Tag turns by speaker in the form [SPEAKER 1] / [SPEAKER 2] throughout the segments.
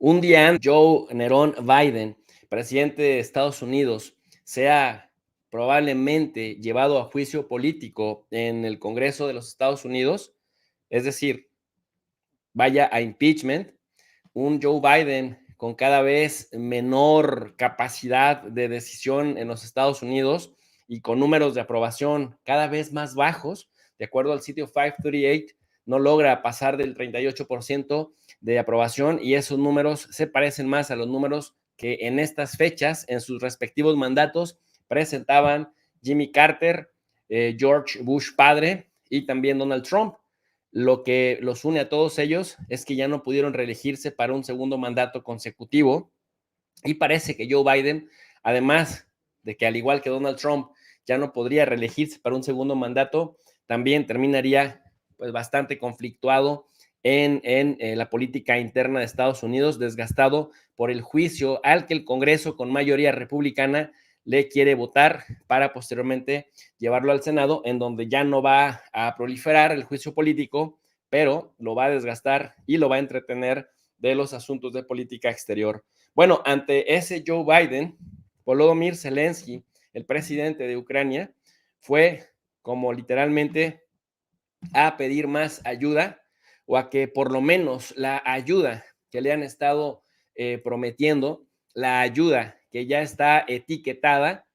[SPEAKER 1] Un día antes, Joe Nerón Biden, presidente de Estados Unidos, sea probablemente llevado a juicio político en el Congreso de los Estados Unidos, es decir, vaya a impeachment, un Joe Biden con cada vez menor capacidad de decisión en los Estados Unidos y con números de aprobación cada vez más bajos, de acuerdo al sitio 538, no logra pasar del 38% de aprobación y esos números se parecen más a los números que en estas fechas, en sus respectivos mandatos, presentaban Jimmy Carter, George Bush padre y también Donald Trump. Lo que los une a todos ellos es que ya no pudieron reelegirse para un segundo mandato consecutivo y parece que Joe Biden, además de que al igual que Donald Trump ya no podría reelegirse para un segundo mandato, también terminaría pues bastante conflictuado en la política interna de Estados Unidos, desgastado por el juicio al que el Congreso con mayoría republicana le quiere votar para posteriormente llevarlo al Senado, en donde ya no va a proliferar el juicio político, pero lo va a desgastar y lo va a entretener de los asuntos de política exterior. Bueno, ante ese Joe Biden, Volodymyr Zelensky, el presidente de Ucrania, fue como literalmente a pedir más ayuda o a que por lo menos la ayuda que le han estado prometiendo, la ayuda que ya está etiquetada,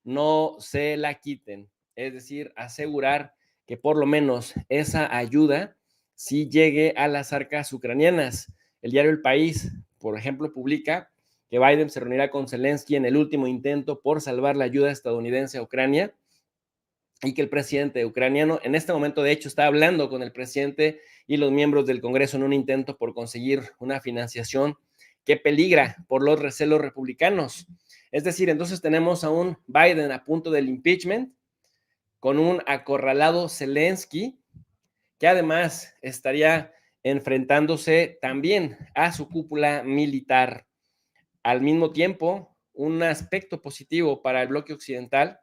[SPEAKER 1] no se la quiten. Es decir, asegurar que por lo menos esa ayuda sí llegue a las arcas ucranianas. El diario El País, por ejemplo, publica que Biden se reunirá con Zelensky en el último intento por salvar la ayuda estadounidense a Ucrania y que el presidente ucraniano en este momento, de hecho, está hablando con el presidente y los miembros del Congreso en un intento por conseguir una financiación que peligra por los recelos republicanos. Es decir, entonces tenemos a un Biden a punto del impeachment, con un acorralado Zelensky, que además estaría enfrentándose también a su cúpula militar. Al mismo tiempo, un aspecto positivo para el bloque occidental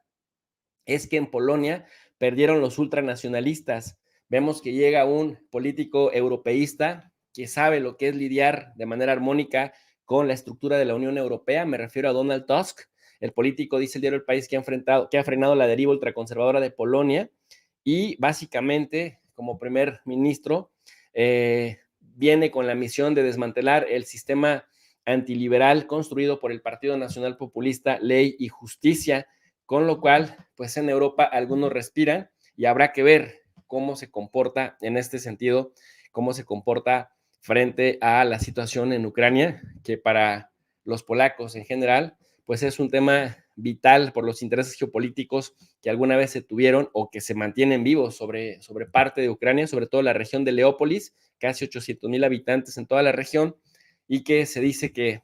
[SPEAKER 1] es que en Polonia perdieron los ultranacionalistas. Vemos que llega un político europeísta que sabe lo que es lidiar de manera armónica con la estructura de la Unión Europea. Me refiero a Donald Tusk, el político, dice el diario El País, que ha frenado la deriva ultraconservadora de Polonia y básicamente como primer ministro viene con la misión de desmantelar el sistema antiliberal construido por el Partido Nacional Populista, Ley y Justicia, con lo cual, pues en Europa algunos respiran y habrá que ver cómo se comporta en este sentido, cómo se comporta frente a la situación en Ucrania, que para los polacos en general, pues es un tema vital por los intereses geopolíticos que alguna vez se tuvieron o que se mantienen vivos sobre parte de Ucrania, sobre todo la región de Leópolis, casi 800,000 habitantes en toda la región, y que se dice que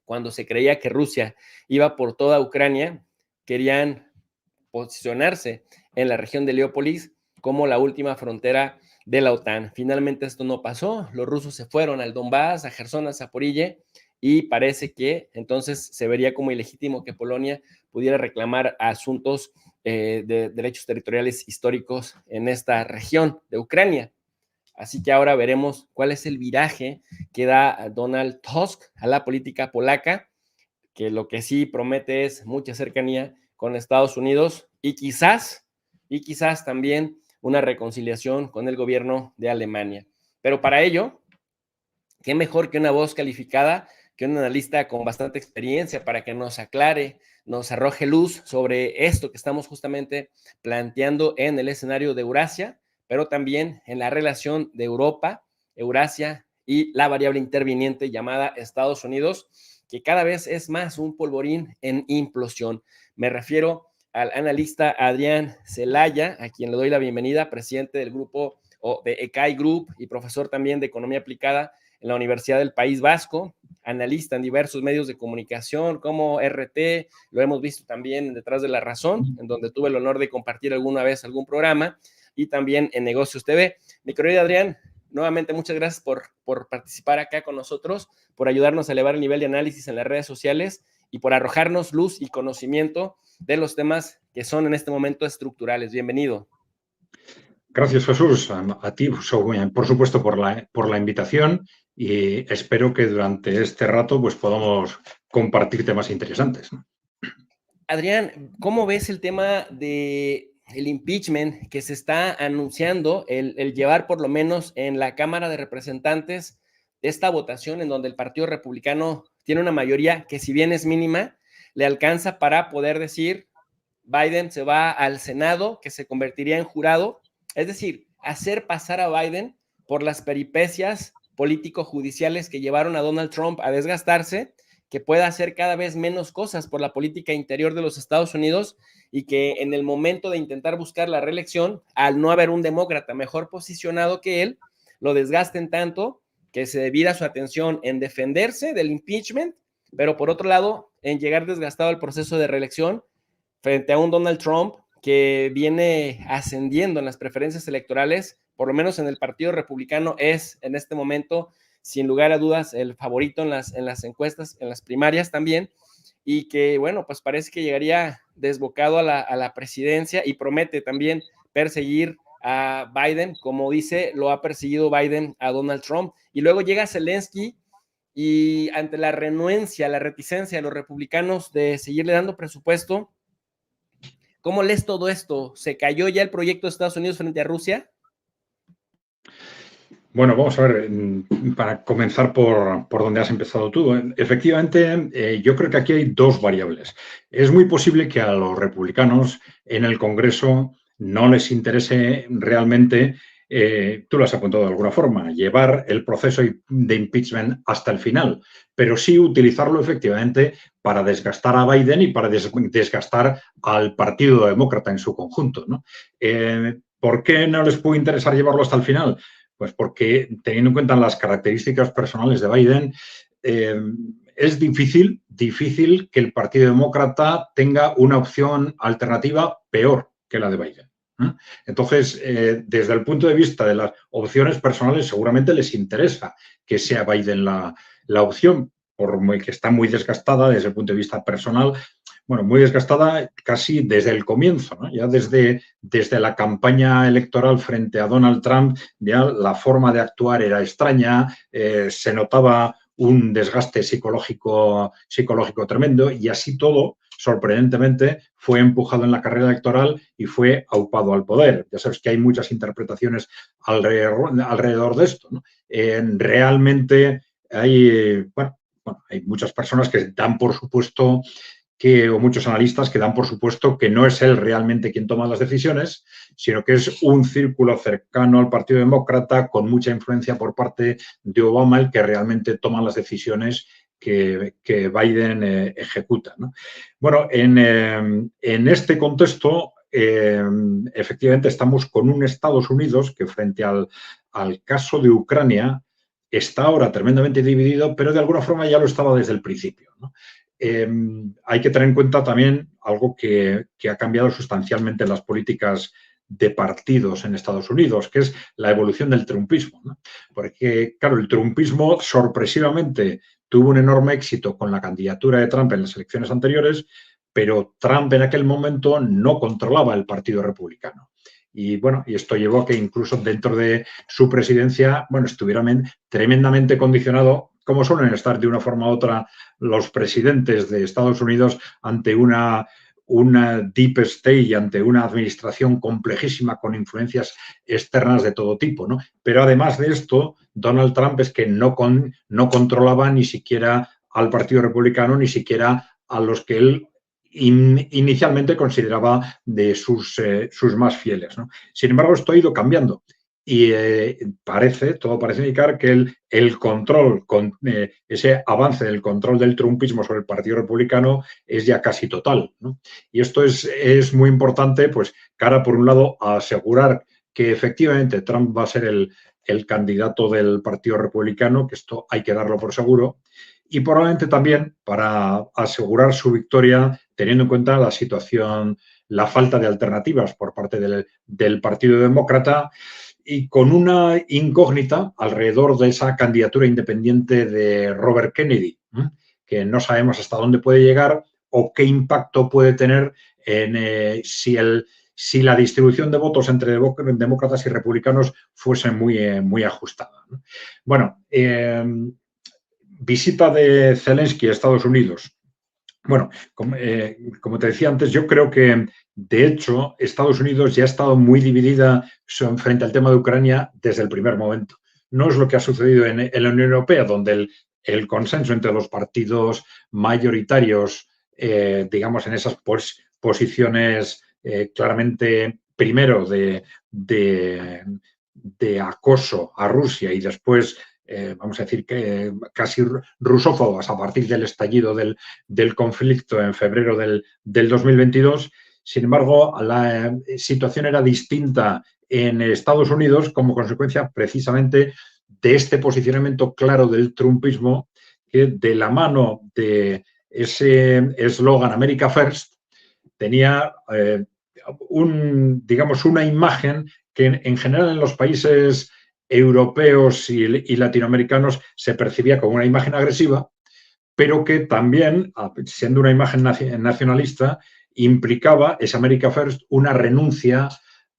[SPEAKER 1] cuando se creía que Rusia iba por toda Ucrania, querían posicionarse en la región de Leópolis como la última frontera de la OTAN. Finalmente esto no pasó, los rusos se fueron al Donbass, a Gerson, a Zaporille, y parece que entonces se vería como ilegítimo que Polonia pudiera reclamar asuntos de derechos territoriales históricos en esta región de Ucrania. Así que ahora veremos cuál es el viraje que da Donald Tusk a la política polaca, que lo que sí promete es mucha cercanía con Estados Unidos y quizás también una reconciliación con el gobierno de Alemania. Pero para ello, qué mejor que una voz calificada, que un analista con bastante experiencia para que nos aclare, nos arroje luz sobre esto que estamos justamente planteando en el escenario de Eurasia, pero también en la relación de Europa, Eurasia y la variable interviniente llamada Estados Unidos, que cada vez es más un polvorín en implosión. Me refiero al analista Adrián Celaya, a quien le doy la bienvenida, presidente del grupo o de ECAI Group y profesor también de Economía Aplicada en la Universidad del País Vasco, analista en diversos medios de comunicación como RT, lo hemos visto también Detrás de la Razón, en donde tuve el honor de compartir alguna vez algún programa, y también en Negocios TV. Mi querido Adrián, nuevamente muchas gracias por participar acá con nosotros, por ayudarnos a elevar el nivel de análisis en las redes sociales y por arrojarnos luz y conocimiento de los temas que son en este momento estructurales. Bienvenido.
[SPEAKER 2] Gracias, Jesús, a ti, por supuesto, por la invitación y espero que durante este rato pues podamos compartir temas interesantes, ¿no?
[SPEAKER 1] Adrián, ¿cómo ves el tema de el impeachment que se está anunciando, el llevar por lo menos en la Cámara de Representantes esta votación en donde el Partido Republicano tiene una mayoría que si bien es mínima, le alcanza para poder decir Biden se va al Senado, que se convertiría en jurado, es decir, hacer pasar a Biden por las peripecias político-judiciales que llevaron a Donald Trump a desgastarse, que pueda hacer cada vez menos cosas por la política interior de los Estados Unidos y que en el momento de intentar buscar la reelección, al no haber un demócrata mejor posicionado que él, lo desgasten tanto que se devida su atención en defenderse del impeachment, pero por otro lado, en llegar desgastado al proceso de reelección frente a un Donald Trump que viene ascendiendo en las preferencias electorales, por lo menos en el Partido Republicano, es en este momento, sin lugar a dudas, el favorito en las encuestas, en las primarias también, y que, bueno, pues parece que llegaría desbocado a la presidencia y promete también perseguir a Biden, como dice, lo ha perseguido Biden a Donald Trump. Y luego llega Zelensky y ante la renuencia, la reticencia de los republicanos de seguirle dando presupuesto, ¿cómo lees todo esto? ¿Se cayó ya el proyecto de Estados Unidos frente a Rusia?
[SPEAKER 2] Bueno, vamos a ver, para comenzar por donde has empezado tú. Efectivamente, yo creo que aquí hay dos variables. Es muy posible que a los republicanos en el Congreso no les interese realmente, tú lo has apuntado de alguna forma, llevar el proceso de impeachment hasta el final, pero sí utilizarlo efectivamente para desgastar a Biden y para desgastar al Partido Demócrata en su conjunto, ¿no? ¿Por qué no les puede interesar llevarlo hasta el final? Pues porque, teniendo en cuenta las características personales de Biden, es difícil que el Partido Demócrata tenga una opción alternativa peor que la de Biden. Entonces, desde el punto de vista de las opciones personales, seguramente les interesa que sea Biden la opción, por que está muy desgastada desde el punto de vista personal, bueno, muy desgastada casi desde el comienzo, ¿no? Ya desde la campaña electoral frente a Donald Trump, ya la forma de actuar era extraña, se notaba un desgaste psicológico tremendo y así todo, sorprendentemente, fue empujado en la carrera electoral y fue aupado al poder. Ya sabes que hay muchas interpretaciones alrededor de esto, ¿no? Realmente hay, bueno, hay muchas personas que dan por supuesto o muchos analistas que dan por supuesto que no es él realmente quien toma las decisiones, sino que es un círculo cercano al Partido Demócrata con mucha influencia por parte de Obama el que realmente toma las decisiones que Biden ejecuta, ¿no? Bueno, en este contexto, efectivamente estamos con un Estados Unidos que frente al caso de Ucrania está ahora tremendamente dividido, pero de alguna forma ya lo estaba desde el principio, ¿no? Hay que tener en cuenta también algo que ha cambiado sustancialmente las políticas de partidos en Estados Unidos, que es la evolución del trumpismo, ¿no? Porque, claro, el trumpismo sorpresivamente tuvo un enorme éxito con la candidatura de Trump en las elecciones anteriores, pero Trump en aquel momento no controlaba el Partido Republicano. Y bueno, y esto llevó a que incluso dentro de su presidencia, bueno, estuviera tremendamente condicionado, como suelen estar de una forma u otra los presidentes de Estados Unidos ante una deep state y ante una administración complejísima con influencias externas de todo tipo, ¿no? Pero además de esto, Donald Trump es que no controlaba ni siquiera al Partido Republicano, ni siquiera a los que él inicialmente consideraba de sus más fieles, ¿no? Sin embargo, esto ha ido cambiando y todo parece indicar que el control, ese avance del control del trumpismo sobre el Partido Republicano es ya casi total, ¿no? Y esto es muy importante, pues, cara, por un lado, a asegurar que efectivamente Trump va a ser el candidato del Partido Republicano, que esto hay que darlo por seguro, y probablemente también para asegurar su victoria teniendo en cuenta la situación, la falta de alternativas por parte del Partido Demócrata y con una incógnita alrededor de esa candidatura independiente de Robert Kennedy, que no sabemos hasta dónde puede llegar o qué impacto puede tener en si si la distribución de votos entre demócratas y republicanos fuese muy ajustada, ¿no? Bueno, visita de Zelensky a Estados Unidos. Bueno, como te decía antes, yo creo que, de hecho, Estados Unidos ya ha estado muy dividida frente al tema de Ucrania desde el primer momento. No es lo que ha sucedido en la Unión Europea, donde el consenso entre los partidos mayoritarios, digamos, en esas posiciones claramente, primero, de acoso a Rusia y después vamos a decir que casi rusófobas a partir del estallido del conflicto en febrero del 2022. Sin embargo, la situación era distinta en Estados Unidos como consecuencia precisamente de este posicionamiento claro del trumpismo, que de la mano de ese eslogan America First tenía digamos, una imagen que en general en los países europeos y latinoamericanos se percibía como una imagen agresiva, pero que también, siendo una imagen nacionalista, implicaba, ese America First, una renuncia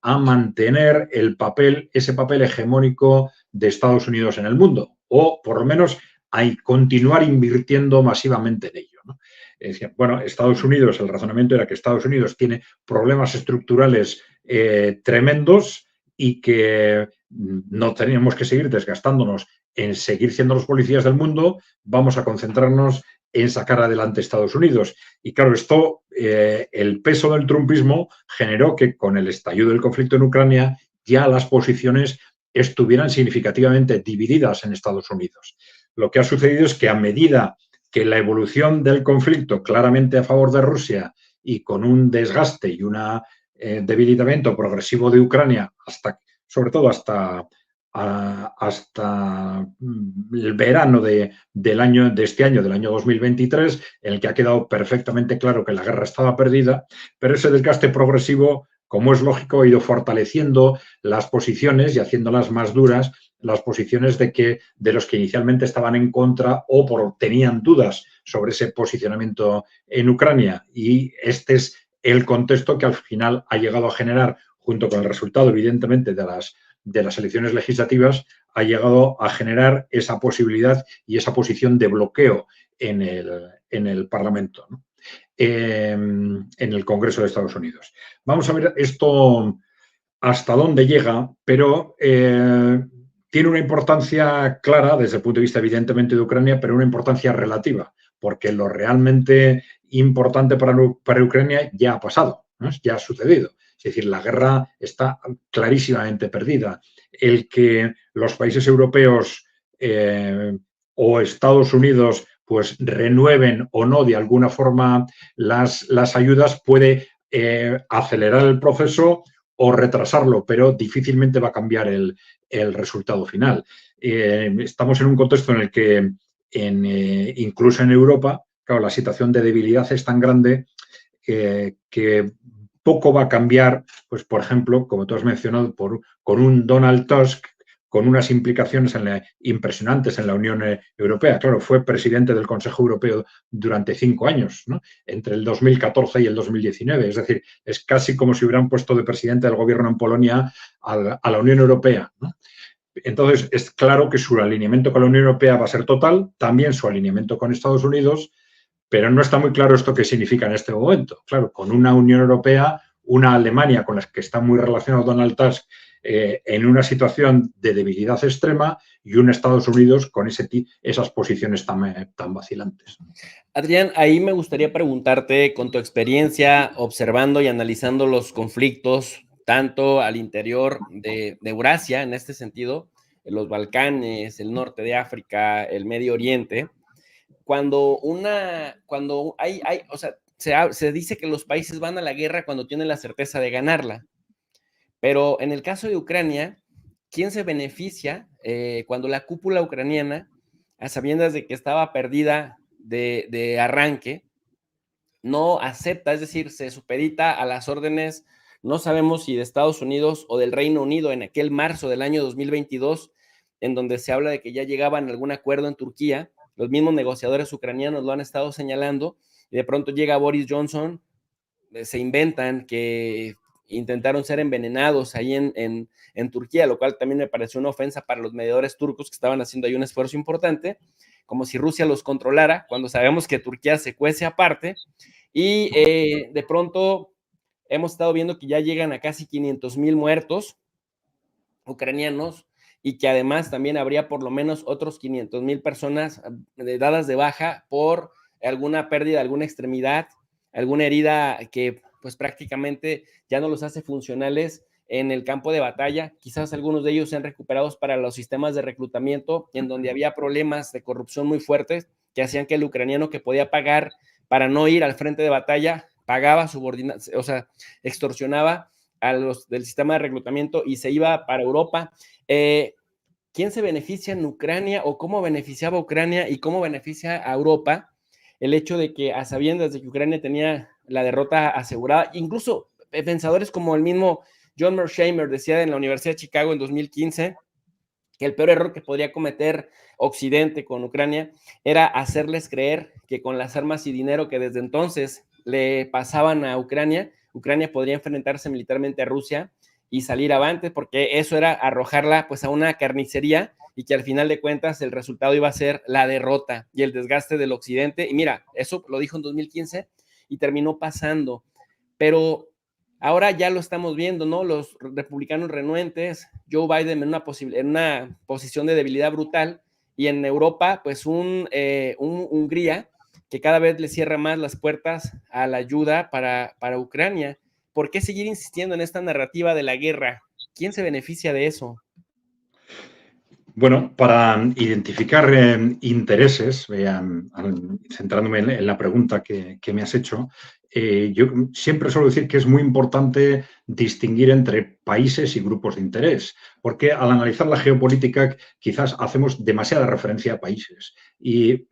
[SPEAKER 2] a mantener ese papel hegemónico de Estados Unidos en el mundo, o por lo menos a continuar invirtiendo masivamente en ello, ¿no? Bueno, Estados Unidos, el razonamiento era que Estados Unidos tiene problemas estructurales tremendos y que no tenemos que seguir desgastándonos en seguir siendo los policías del mundo, vamos a concentrarnos en sacar adelante Estados Unidos. Y claro, esto, el peso del trumpismo generó que con el estallido del conflicto en Ucrania ya las posiciones estuvieran significativamente divididas en Estados Unidos. Lo que ha sucedido es que a medida que la evolución del conflicto claramente a favor de Rusia y con un desgaste y un debilitamiento progresivo de Ucrania, sobre todo hasta el verano de este año, del año 2023, en el que ha quedado perfectamente claro que la guerra estaba perdida, pero ese desgaste progresivo, como es lógico, ha ido fortaleciendo las posiciones y haciéndolas más duras, las posiciones de los que inicialmente estaban en contra o tenían dudas sobre ese posicionamiento en Ucrania. Y este es el contexto que al final ha llegado a generar, junto con el resultado, evidentemente, de las elecciones legislativas, ha llegado a generar esa posibilidad y esa posición de bloqueo en el Parlamento, ¿no? En el Congreso de Estados Unidos. Vamos a ver esto hasta dónde llega, pero tiene una importancia clara desde el punto de vista, evidentemente, de Ucrania, pero una importancia relativa, porque lo realmente importante para Ucrania ya ha pasado, ¿no? Ya ha sucedido. Es decir, la guerra está clarísimamente perdida. El que los países europeos o Estados Unidos pues renueven o no de alguna forma las ayudas puede acelerar el proceso o retrasarlo, pero difícilmente va a cambiar el resultado final. Estamos en un contexto en el que incluso en Europa, claro, la situación de debilidad es tan grande que poco va a cambiar, pues por ejemplo, como tú has mencionado, con un Donald Tusk con unas implicaciones impresionantes en la Unión Europea. Claro, fue presidente del Consejo Europeo durante 5 años, ¿no? Entre el 2014 y el 2019. Es decir, es casi como si hubieran puesto de presidente del gobierno en Polonia a la Unión Europea, ¿no? Entonces, es claro que su alineamiento con la Unión Europea va a ser total, también su alineamiento con Estados Unidos, pero no está muy claro esto qué significa en este momento. Claro, con una Unión Europea, una Alemania con la que está muy relacionado Donald Tusk en una situación de debilidad extrema y un Estados Unidos con esas posiciones tan vacilantes.
[SPEAKER 1] Adrián, ahí me gustaría preguntarte, con tu experiencia observando y analizando los conflictos, tanto al interior de Eurasia, en este sentido, en los Balcanes, el norte de África, el Medio Oriente, cuando o sea, se dice que los países van a la guerra cuando tienen la certeza de ganarla, pero en el caso de Ucrania, ¿quién se beneficia cuando la cúpula ucraniana, a sabiendas de que estaba perdida de arranque, no acepta, es decir, se supedita a las órdenes, no sabemos si de Estados Unidos o del Reino Unido en aquel marzo del año 2022, en donde se habla de que ya llegaban a algún acuerdo en Turquía, los mismos negociadores ucranianos lo han estado señalando, y de pronto llega Boris Johnson, se inventan que intentaron ser envenenados ahí en Turquía, lo cual también me pareció una ofensa para los mediadores turcos que estaban haciendo ahí un esfuerzo importante, como si Rusia los controlara, cuando sabemos que Turquía se cuece aparte, y de pronto hemos estado viendo que ya llegan a casi 500,000 muertos ucranianos y que además también habría por lo menos otros 500,000 personas dadas de baja por alguna pérdida, alguna extremidad, alguna herida que pues prácticamente ya no los hace funcionales en el campo de batalla. Quizás algunos de ellos sean recuperados para los sistemas de reclutamiento, en donde había problemas de corrupción muy fuertes que hacían que el ucraniano que podía pagar para no ir al frente de batalla, pagaba o sea, extorsionaba a los del sistema de reclutamiento y se iba para Europa. ¿Quién se beneficia en Ucrania o cómo beneficiaba a Ucrania y cómo beneficia a Europa el hecho de que a sabiendas de que Ucrania tenía la derrota asegurada? Incluso pensadores como el mismo John Mearsheimer decía en la Universidad de Chicago en 2015 que el peor error que podría cometer Occidente con Ucrania era hacerles creer que con las armas y dinero que desde entonces le pasaban a Ucrania, Ucrania podría enfrentarse militarmente a Rusia y salir avante, porque eso era arrojarla pues a una carnicería y que al final de cuentas el resultado iba a ser la derrota y el desgaste del Occidente. Y mira, eso lo dijo en 2015 y terminó pasando. Pero ahora ya lo estamos viendo, ¿no? Los republicanos renuentes, Joe Biden en una posición de debilidad brutal, y en Europa, pues un Hungría que cada vez le cierra más las puertas a la ayuda para Ucrania. ¿Por qué seguir insistiendo en esta narrativa de la guerra? ¿Quién se beneficia de eso?
[SPEAKER 2] Bueno, para identificar intereses, centrándome en la pregunta que me has hecho, yo siempre suelo decir que es muy importante distinguir entre países y grupos de interés, porque al analizar la geopolítica quizás hacemos demasiada referencia a países y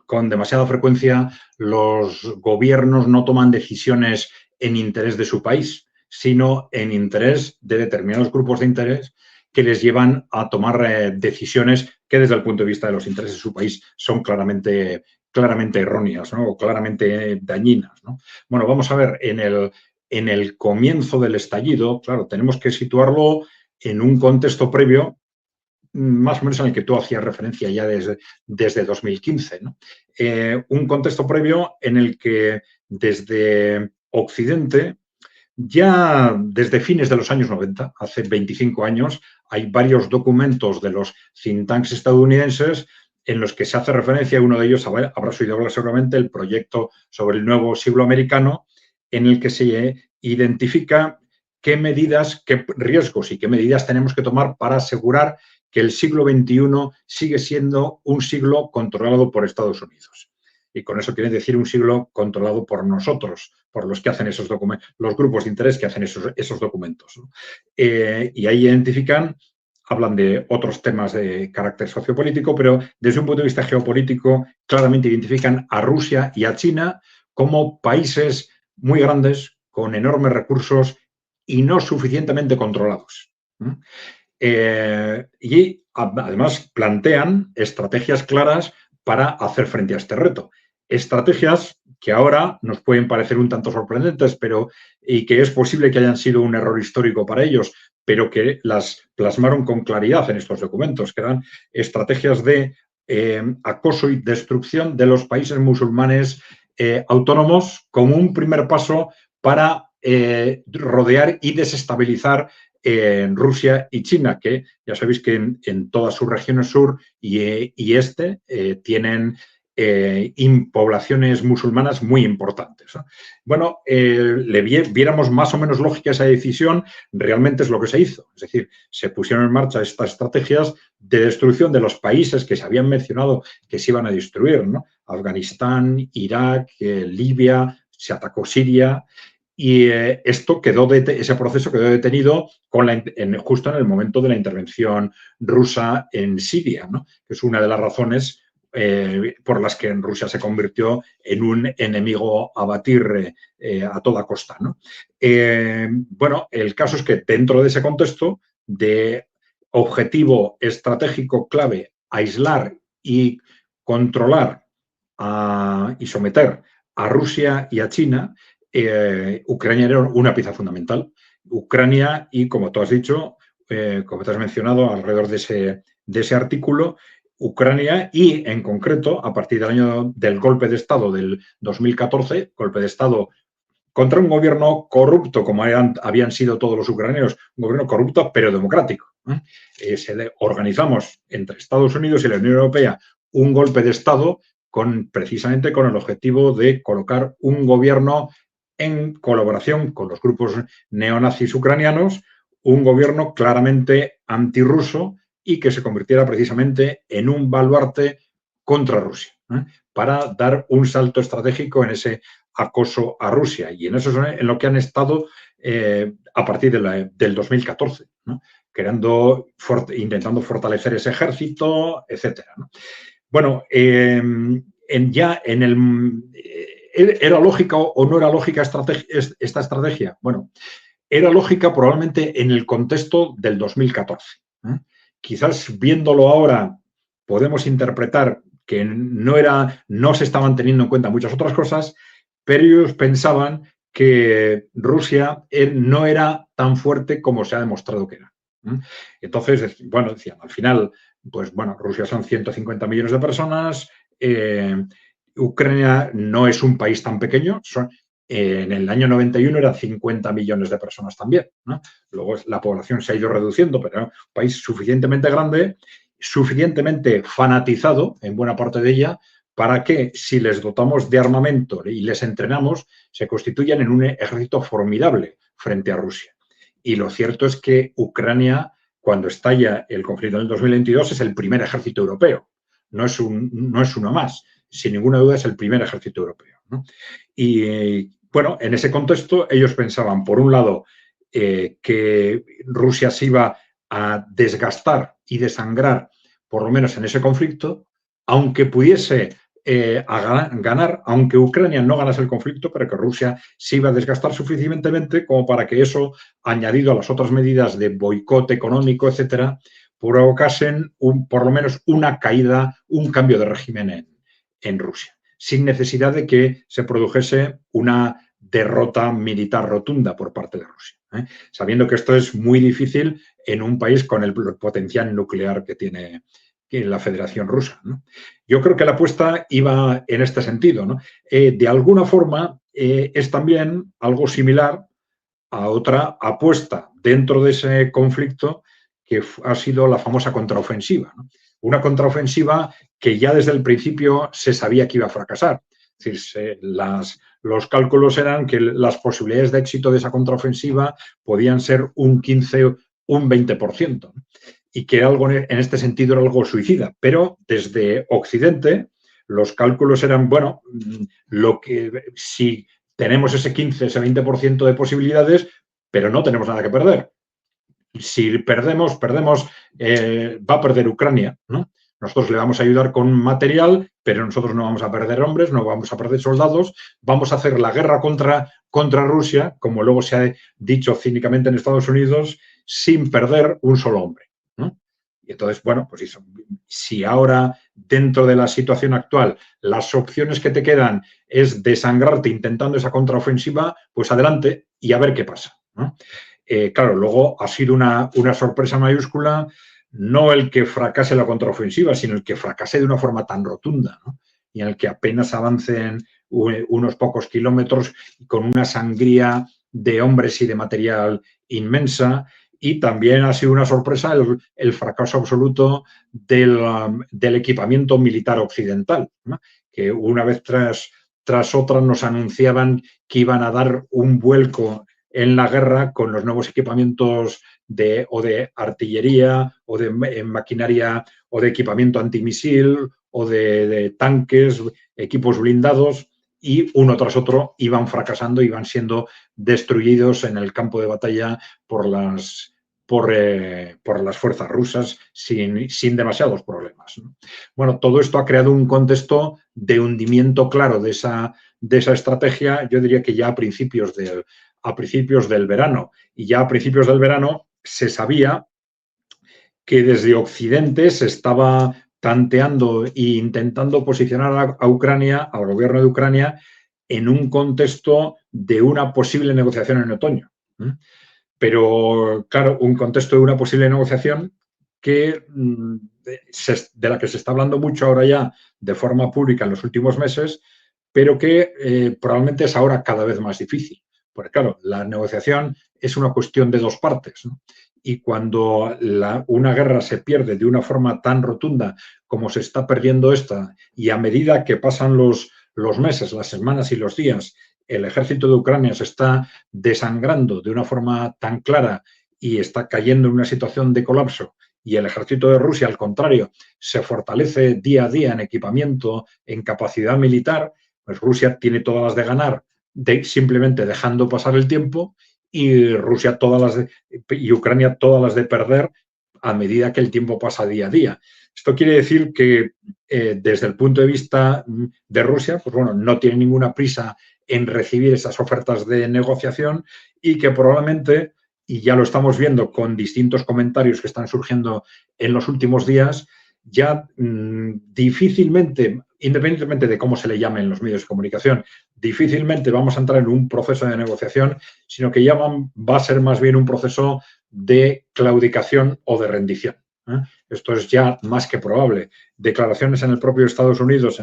[SPEAKER 2] con demasiada frecuencia los gobiernos no toman decisiones en interés de su país, sino en interés de determinados grupos de interés que les llevan a tomar decisiones que desde el punto de vista de los intereses de su país son claramente erróneas, ¿no? O claramente dañinas, ¿no? Bueno, vamos a ver, en el comienzo del estallido, claro, tenemos que situarlo en un contexto previo, más o menos en el que tú hacías referencia ya desde 2015, ¿no? Un contexto previo en el que desde Occidente, ya desde fines de los años 90, hace 25 años, hay varios documentos de los think tanks estadounidenses en los que se hace referencia, uno de ellos habrás oído hablar seguramente, el proyecto sobre el nuevo siglo americano, en el que se identifica qué medidas, qué riesgos y qué medidas tenemos que tomar para asegurar que el siglo XXI sigue siendo un siglo controlado por Estados Unidos. Y con eso quiere decir un siglo controlado por nosotros, por los que hacen esos documentos, los grupos de interés que hacen esos documentos, ¿no? Y ahí identifican, hablan de otros temas de carácter sociopolítico, pero desde un punto de vista geopolítico claramente identifican a Rusia y a China como países muy grandes, con enormes recursos y no suficientemente controlados. Y además plantean estrategias claras para hacer frente a este reto. Estrategias que ahora nos pueden parecer un tanto sorprendentes, y que es posible que hayan sido un error histórico para ellos, pero que las plasmaron con claridad en estos documentos, que eran estrategias de acoso y destrucción de los países musulmanes autónomos como un primer paso para rodear y desestabilizar en Rusia y China, que ya sabéis que en todas sus regiones sur y este tienen poblaciones musulmanas muy importantes, ¿no? Bueno, viéramos más o menos lógica esa decisión, realmente es lo que se hizo. Es decir, se pusieron en marcha estas estrategias de destrucción de los países que se habían mencionado que se iban a destruir, ¿no? Afganistán, Irak, Libia, se atacó Siria. Y ese proceso quedó detenido justo en el momento de la intervención rusa en Siria, ¿no? Que es una de las razones por las que Rusia se convirtió en un enemigo a batir a toda costa, ¿no? Bueno, el caso es que dentro de ese contexto de objetivo estratégico clave, aislar y controlar y someter a Rusia y a China, Ucrania era una pieza fundamental Ucrania y, como tú has dicho, como te has mencionado, alrededor de ese artículo, Ucrania y, en concreto, a partir del año del golpe de Estado del 2014, golpe de Estado contra un gobierno corrupto, como habían sido todos los ucranianos, un gobierno corrupto pero democrático. Organizamos entre Estados Unidos y la Unión Europea un golpe de Estado precisamente con el objetivo de colocar un gobierno en colaboración con los grupos neonazis ucranianos, un gobierno claramente antirruso y que se convirtiera precisamente en un baluarte contra Rusia, para dar un salto estratégico en ese acoso a Rusia. Y en eso es en lo que han estado a partir del 2014, ¿no? Intentando fortalecer ese ejército, etcétera, ¿no? Bueno, ¿era lógica o no era lógica esta estrategia? Bueno, era lógica probablemente en el contexto del 2014. Quizás viéndolo ahora podemos interpretar que no se estaban teniendo en cuenta muchas otras cosas, pero ellos pensaban que Rusia no era tan fuerte como se ha demostrado que era. Entonces, bueno, decían, al final, pues bueno, Rusia son 150 millones de personas, Ucrania no es un país tan pequeño, en el año 91 eran 50 millones de personas también, ¿no? Luego la población se ha ido reduciendo, pero era un país suficientemente grande, suficientemente fanatizado, en buena parte de ella, para que, si les dotamos de armamento y les entrenamos, se constituyan en un ejército formidable frente a Rusia. Y lo cierto es que Ucrania, cuando estalla el conflicto en el 2022, es el primer ejército europeo. No es uno más. Sin ninguna duda es el primer ejército europeo, ¿no? Y bueno, en ese contexto ellos pensaban, por un lado, que Rusia se iba a desgastar y desangrar, por lo menos en ese conflicto, aunque pudiese a ganar, aunque Ucrania no ganase el conflicto, pero que Rusia se iba a desgastar suficientemente como para que eso, añadido a las otras medidas de boicot económico, etcétera, provocasen por lo menos una caída, un cambio de régimen en Rusia, sin necesidad de que se produjese una derrota militar rotunda por parte de Rusia, sabiendo que esto es muy difícil en un país con el potencial nuclear que tiene la Federación Rusa, ¿no? Yo creo que la apuesta iba en este sentido, ¿no? De alguna forma es también algo similar a otra apuesta dentro de ese conflicto que ha sido la famosa contraofensiva, ¿no? Una contraofensiva que ya desde el principio se sabía que iba a fracasar. Es decir, los cálculos eran que las posibilidades de éxito de esa contraofensiva podían ser un 15, un 20%, ¿no? Y que algo en este sentido era algo suicida. Pero desde Occidente los cálculos eran, bueno, si tenemos ese 15, ese 20% de posibilidades, pero no tenemos nada que perder. Si perdemos, va a perder Ucrania, ¿no? Nosotros le vamos a ayudar con material, pero nosotros no vamos a perder hombres, no vamos a perder soldados, vamos a hacer la guerra contra Rusia, como luego se ha dicho cínicamente en Estados Unidos, sin perder un solo hombre, ¿no? Y entonces, bueno, pues eso, si ahora, dentro de la situación actual, las opciones que te quedan es desangrarte intentando esa contraofensiva, pues adelante y a ver qué pasa, ¿no? Claro, luego ha sido una sorpresa mayúscula, no el que fracase la contraofensiva, sino el que fracase de una forma tan rotunda, ¿no? Y en el que apenas avancen unos pocos kilómetros con una sangría de hombres y de material inmensa. Y también ha sido una sorpresa el fracaso absoluto del equipamiento militar occidental, ¿no? Que una vez tras otra nos anunciaban que iban a dar un vuelco en la guerra con los nuevos equipamientos o de artillería o de maquinaria o de equipamiento antimisil o de tanques, equipos blindados, y uno tras otro iban fracasando, iban siendo destruidos en el campo de batalla por las fuerzas rusas sin demasiados problemas, ¿no? Bueno, todo esto ha creado un contexto de hundimiento claro de esa estrategia, yo diría que ya a principios del verano. Y ya a principios del verano se sabía que desde Occidente se estaba tanteando e intentando posicionar a Ucrania, al gobierno de Ucrania, en un contexto de una posible negociación en otoño. Pero, claro, un contexto de una posible negociación que, de la que se está hablando mucho ahora ya de forma pública en los últimos meses, pero que probablemente es ahora cada vez más difícil. Porque, claro, la negociación es una cuestión de dos partes, ¿no? Y cuando una guerra se pierde de una forma tan rotunda como se está perdiendo esta, y a medida que pasan los meses, las semanas y los días, el ejército de Ucrania se está desangrando de una forma tan clara y está cayendo en una situación de colapso, y el ejército de Rusia, al contrario, se fortalece día a día en equipamiento, en capacidad militar, pues Rusia tiene todas las de ganar simplemente dejando pasar el tiempo, y y Ucrania todas las de perder a medida que el tiempo pasa día a día. Esto quiere decir que desde el punto de vista de Rusia, pues bueno, no tiene ninguna prisa en recibir esas ofertas de negociación, y que probablemente, y ya lo estamos viendo con distintos comentarios que están surgiendo en los últimos días, ya difícilmente, independientemente de cómo se le llame en los medios de comunicación, difícilmente vamos a entrar en un proceso de negociación, sino que ya va a ser más bien un proceso de claudicación o de rendición. Esto es ya más que probable. Declaraciones en el propio Estados Unidos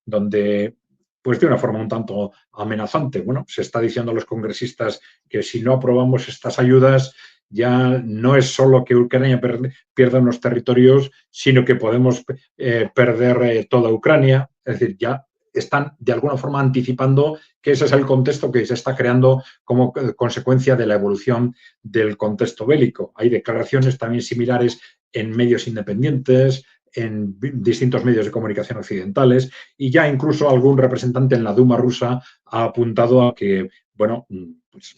[SPEAKER 2] donde, pues de una forma un tanto amenazante, bueno, se está diciendo a los congresistas que si no aprobamos estas ayudas, ya no es solo que Ucrania pierda unos territorios, sino que podemos perder toda Ucrania. Es decir, ya están de alguna forma anticipando que ese es el contexto que se está creando como consecuencia de la evolución del contexto bélico. Hay declaraciones también similares en medios independientes, en distintos medios de comunicación occidentales, y ya incluso algún representante en la Duma rusa ha apuntado a que, bueno, pues,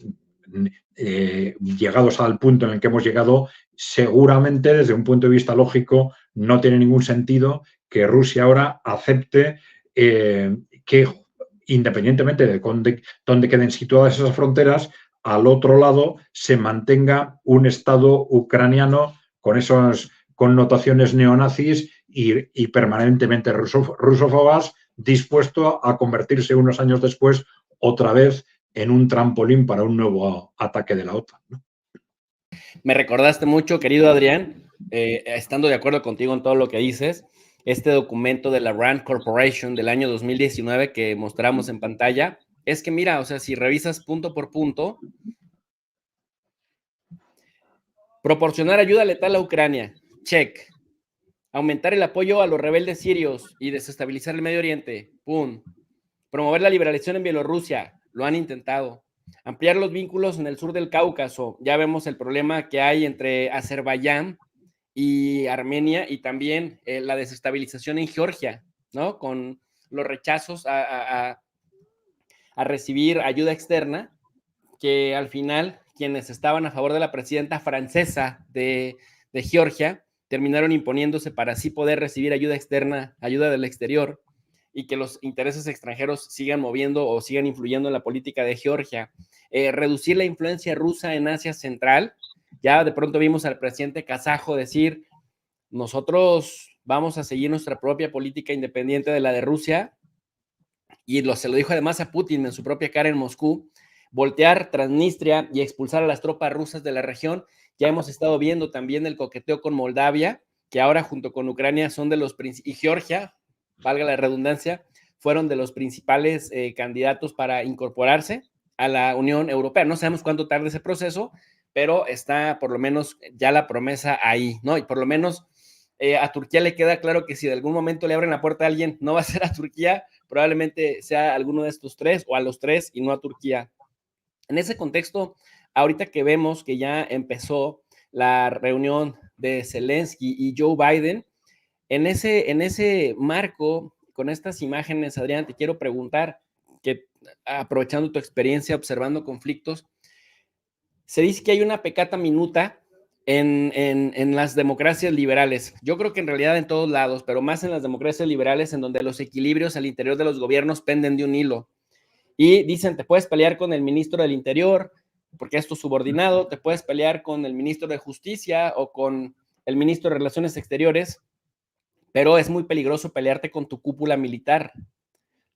[SPEAKER 2] llegados al punto en el que hemos llegado, seguramente desde un punto de vista lógico no tiene ningún sentido que Rusia ahora acepte que, independientemente de dónde queden situadas esas fronteras, al otro lado se mantenga un Estado ucraniano con esas connotaciones neonazis y permanentemente rusófobas, dispuesto a convertirse unos años después otra vez en un trampolín para un nuevo ataque de la OTAN, ¿no?
[SPEAKER 1] Me recordaste mucho, querido Adrián, estando de acuerdo contigo en todo lo que dices, este documento de la RAND Corporation del año 2019 que mostramos en pantalla, es que mira, o sea, si revisas punto por punto, proporcionar ayuda letal a Ucrania, check. Aumentar el apoyo a los rebeldes sirios y desestabilizar el Medio Oriente, pum. Promover la liberación en Bielorrusia, lo han intentado. Ampliar los vínculos en el sur del Cáucaso, ya vemos el problema que hay entre Azerbaiyán y Armenia, y también la desestabilización en Georgia, ¿no? Con los rechazos a recibir ayuda externa, que al final quienes estaban a favor de la presidenta francesa de Georgia terminaron imponiéndose para así poder recibir ayuda externa, ayuda del exterior, y que los intereses extranjeros sigan moviendo o sigan influyendo en la política de Georgia. Reducir la influencia rusa en Asia Central. Ya de pronto vimos al presidente kazajo decir, nosotros vamos a seguir nuestra propia política independiente de la de Rusia, y se lo dijo además a Putin en su propia cara en Moscú. Voltear Transnistria y expulsar a las tropas rusas de la región. Ya hemos estado viendo también el coqueteo con Moldavia, que ahora junto con Ucrania son de los y Georgia, valga la redundancia, fueron de los principales candidatos para incorporarse a la Unión Europea. No sabemos cuánto tarde ese proceso, pero está por lo menos ya la promesa ahí, ¿no? Y por lo menos a Turquía le queda claro que si de algún momento le abren la puerta a alguien, no va a ser a Turquía, probablemente sea alguno de estos tres o a los tres y no a Turquía. En ese contexto, ahorita que vemos que ya empezó la reunión de Zelensky y Joe Biden, en ese marco, con estas imágenes, Adrián, te quiero preguntar, que aprovechando tu experiencia observando conflictos, se dice que hay una pecata minuta en las democracias liberales. Yo creo que en realidad en todos lados, pero más en las democracias liberales, en donde los equilibrios al interior de los gobiernos penden de un hilo. Y dicen, te puedes pelear con el ministro del Interior, porque es tu subordinado, te puedes pelear con el ministro de Justicia o con el ministro de Relaciones Exteriores, pero es muy peligroso pelearte con tu cúpula militar,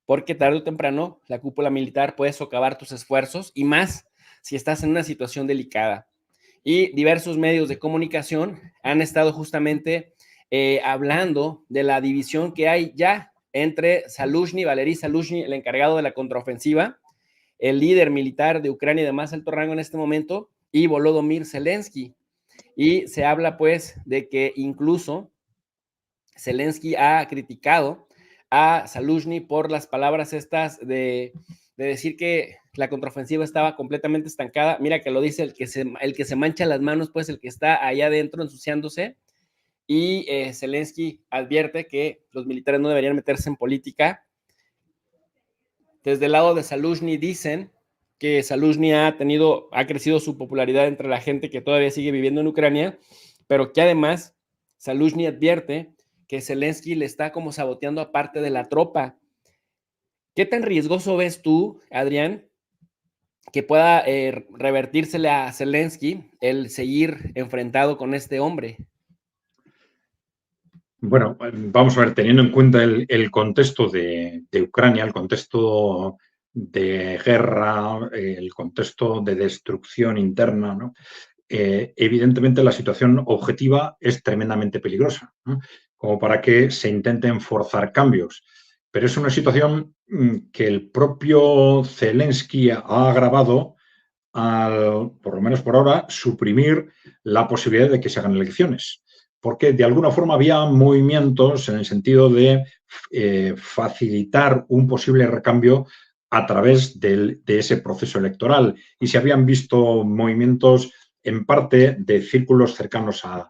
[SPEAKER 1] porque tarde o temprano la cúpula militar puede socavar tus esfuerzos, y más si estás en una situación delicada. Y diversos medios de comunicación han estado justamente hablando de la división que hay ya entre Zaluzhny, Valery Zaluzhny, el encargado de la contraofensiva, el líder militar de Ucrania de más alto rango en este momento, y Volodymyr Zelensky. Y se habla pues de que incluso Zelensky ha criticado a Zaluzhny por las palabras estas de decir que la contraofensiva estaba completamente estancada. Mira que lo dice el que se mancha las manos, pues el que está allá adentro ensuciándose. Y Zelensky advierte que los militares no deberían meterse en política. Desde el lado de Zaluzhny dicen que Zaluzhny ha crecido su popularidad entre la gente que todavía sigue viviendo en Ucrania, pero que además Zaluzhny advierte que Zelensky le está como saboteando a parte de la tropa. ¿Qué tan riesgoso ves tú, Adrián, que pueda revertírsele a Zelensky el seguir enfrentado con este hombre?
[SPEAKER 2] Bueno, vamos a ver, teniendo en cuenta el contexto de Ucrania, el contexto de guerra, el contexto de destrucción interna, ¿no? Evidentemente la situación objetiva es tremendamente peligrosa, ¿no? Como para que se intenten forzar cambios. Pero es una situación que el propio Zelensky ha agravado al, por lo menos por ahora, suprimir la posibilidad de que se hagan elecciones. Porque de alguna forma había movimientos en el sentido de facilitar un posible recambio a través de ese proceso electoral. Y se habían visto movimientos en parte de círculos cercanos a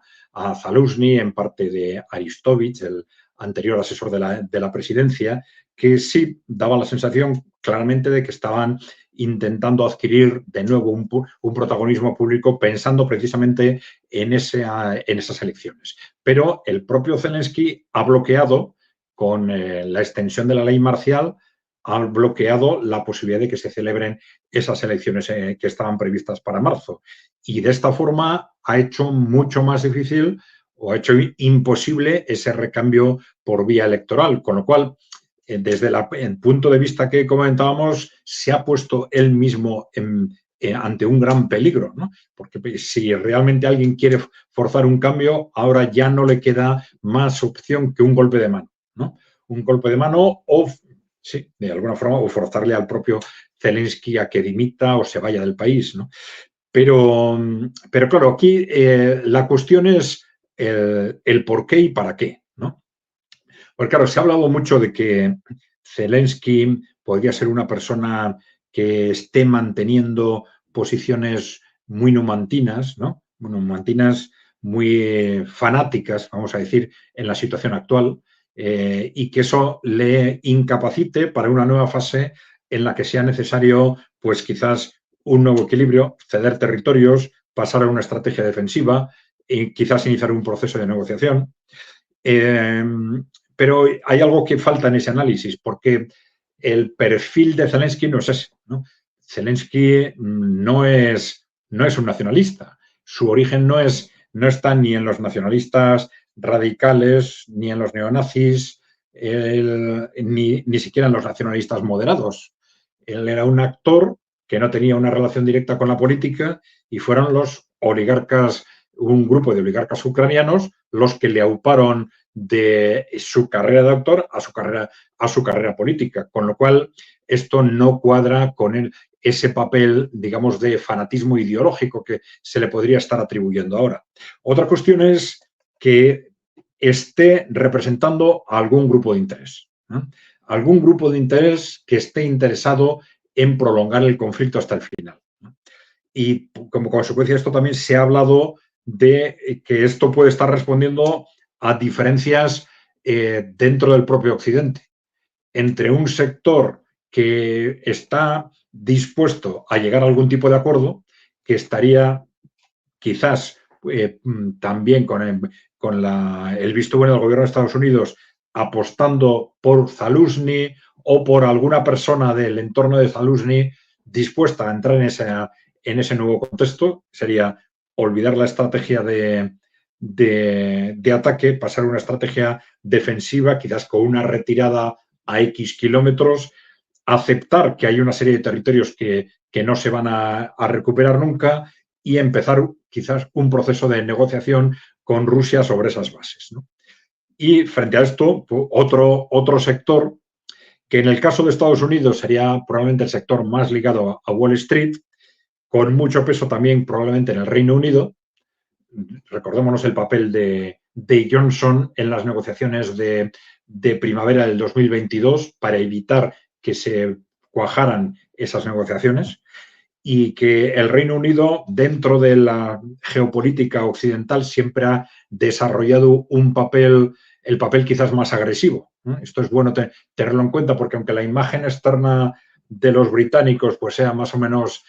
[SPEAKER 2] Zaluzhny, en parte de Aristovich, el anterior asesor de la presidencia, que sí daba la sensación claramente de que estaban intentando adquirir de nuevo un protagonismo público pensando precisamente en esas elecciones. Pero el propio Zelensky ha bloqueado, con la extensión de la ley marcial, ha bloqueado la posibilidad de que se celebren esas elecciones que estaban previstas para marzo. Y de esta forma ha hecho mucho más difícil o ha hecho imposible ese recambio por vía electoral, con lo cual desde el punto de vista que comentábamos, se ha puesto él mismo ante un gran peligro, ¿no? Porque si realmente alguien quiere forzar un cambio, ahora ya no le queda más opción que un golpe de mano, ¿no? Un golpe de mano o, sí, de alguna forma, o forzarle al propio Zelensky a que dimita o se vaya del país, ¿no? Pero claro, aquí la cuestión es el por qué y para qué, ¿no? Pues claro, se ha hablado mucho de que Zelensky podría ser una persona que esté manteniendo posiciones muy numantinas, ¿no? Numantinas muy fanáticas, vamos a decir, en la situación actual, y que eso le incapacite para una nueva fase en la que sea necesario, pues quizás un nuevo equilibrio, ceder territorios, pasar a una estrategia defensiva y quizás iniciar un proceso de negociación. Pero hay algo que falta en ese análisis, porque el perfil de Zelensky no es ese, ¿no? Zelensky no es un nacionalista. Su origen no está ni en los nacionalistas radicales, ni en los neonazis, ni siquiera en los nacionalistas moderados. Él era un actor que no tenía una relación directa con la política y fueron los oligarcas, un grupo de oligarcas ucranianos, los que le auparon de su carrera de actor a su carrera política, con lo cual esto no cuadra con ese papel, digamos, de fanatismo ideológico que se le podría estar atribuyendo ahora. Otra cuestión es que esté representando a algún grupo de interés, ¿no? Algún grupo de interés que esté interesado en prolongar el conflicto hasta el final, ¿no? Y como consecuencia de esto también se ha hablado de que esto puede estar respondiendo a diferencias dentro del propio Occidente, entre un sector que está dispuesto a llegar a algún tipo de acuerdo, que estaría quizás también con el visto bueno del gobierno de Estados Unidos apostando por Zaluzhny o por alguna persona del entorno de Zaluzhny dispuesta a entrar en ese nuevo contexto, sería olvidar la estrategia de ataque, pasar a una estrategia defensiva, quizás con una retirada a X kilómetros aceptar que hay una serie de territorios que no se van a recuperar nunca y empezar quizás un proceso de negociación con Rusia sobre esas bases, ¿no? Y frente a esto, otro sector que en el caso de Estados Unidos sería probablemente el sector más ligado a Wall Street, con mucho peso también probablemente en el Reino Unido. Recordémonos el papel de Johnson en las negociaciones de primavera del 2022 para evitar que se cuajaran esas negociaciones, y que el Reino Unido, dentro de la geopolítica occidental, siempre ha desarrollado el papel quizás más agresivo. Esto es bueno tenerlo en cuenta, porque aunque la imagen externa de los británicos pues sea más o menos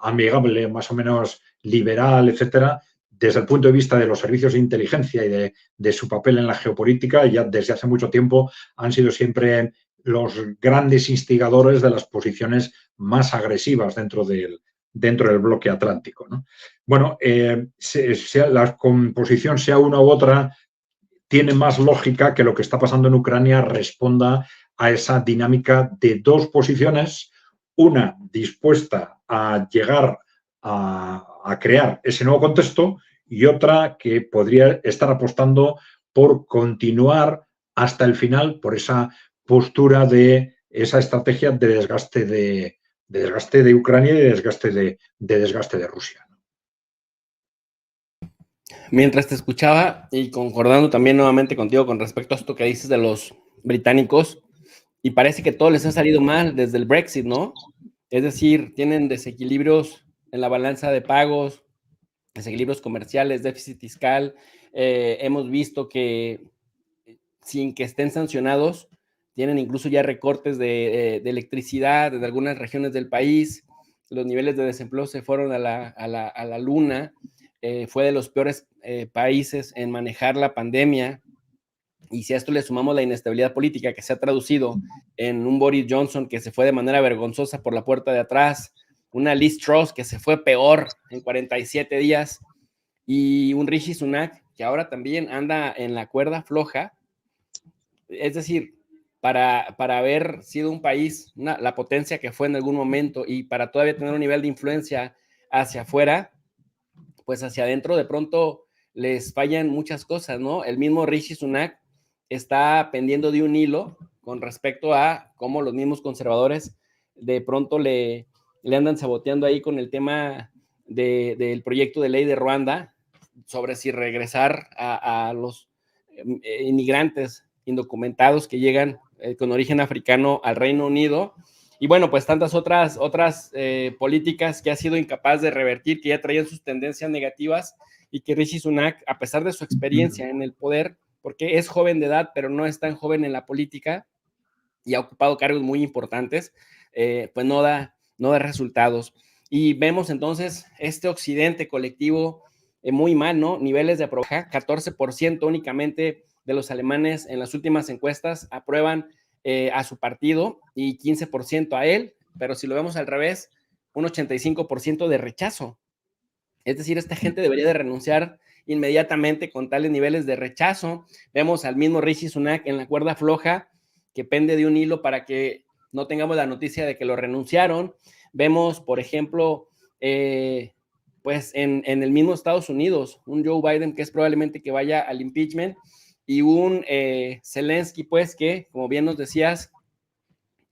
[SPEAKER 2] amigable, más o menos liberal, etcétera, desde el punto de vista de los servicios de inteligencia y de su papel en la geopolítica, ya desde hace mucho tiempo han sido siempre los grandes instigadores de las posiciones más agresivas dentro del bloque atlántico, ¿no? Bueno, sea la composición sea una u otra, tiene más lógica que lo que está pasando en Ucrania responda a esa dinámica de dos posiciones, una dispuesta a llegar a crear ese nuevo contexto y otra que podría estar apostando por continuar hasta el final por esa postura de esa estrategia de desgaste de Ucrania y de desgaste de Rusia.
[SPEAKER 1] Mientras te escuchaba y concordando también nuevamente contigo con respecto a esto que dices de los británicos, y parece que todo les ha salido mal desde el Brexit, ¿no? Es decir, tienen desequilibrios en la balanza de pagos, desequilibrios comerciales, déficit fiscal. Hemos visto que sin que estén sancionados, tienen incluso ya recortes de electricidad de algunas regiones del país. Los niveles de desempleo se fueron a la luna. Fue de los peores países en manejar la pandemia. Y si a esto le sumamos la inestabilidad política que se ha traducido en un Boris Johnson que se fue de manera vergonzosa por la puerta de atrás, una Liz Truss que se fue peor en 47 días, y un Rishi Sunak que ahora también anda en la cuerda floja. Es decir, para haber sido un país, la potencia que fue en algún momento, y para todavía tener un nivel de influencia hacia afuera, pues hacia adentro de pronto les fallan muchas cosas, ¿no? El mismo Rishi Sunak está pendiendo de un hilo con respecto a cómo los mismos conservadores de pronto le andan saboteando ahí con el tema del proyecto de ley de Ruanda sobre si regresar a los inmigrantes indocumentados que llegan con origen africano al Reino Unido. Y bueno, pues tantas otras políticas que ha sido incapaz de revertir, que ya traían sus tendencias negativas, y que Rishi Sunak, a pesar de su experiencia en el poder, porque es joven de edad, pero no es tan joven en la política y ha ocupado cargos muy importantes, pues no da resultados. Y vemos entonces este occidente colectivo muy mal, ¿no? Niveles de aprobación, 14% únicamente de los alemanes en las últimas encuestas aprueban a su partido y 15% a él, pero si lo vemos al revés, un 85% de rechazo. Es decir, esta gente debería de renunciar inmediatamente con tales niveles de rechazo. Vemos al mismo Rishi Sunak en la cuerda floja, que pende de un hilo para que no tengamos la noticia de que lo renunciaron. Vemos, por ejemplo, pues en el mismo Estados Unidos, un Joe Biden que es probablemente que vaya al impeachment, y un Zelensky, pues que, como bien nos decías,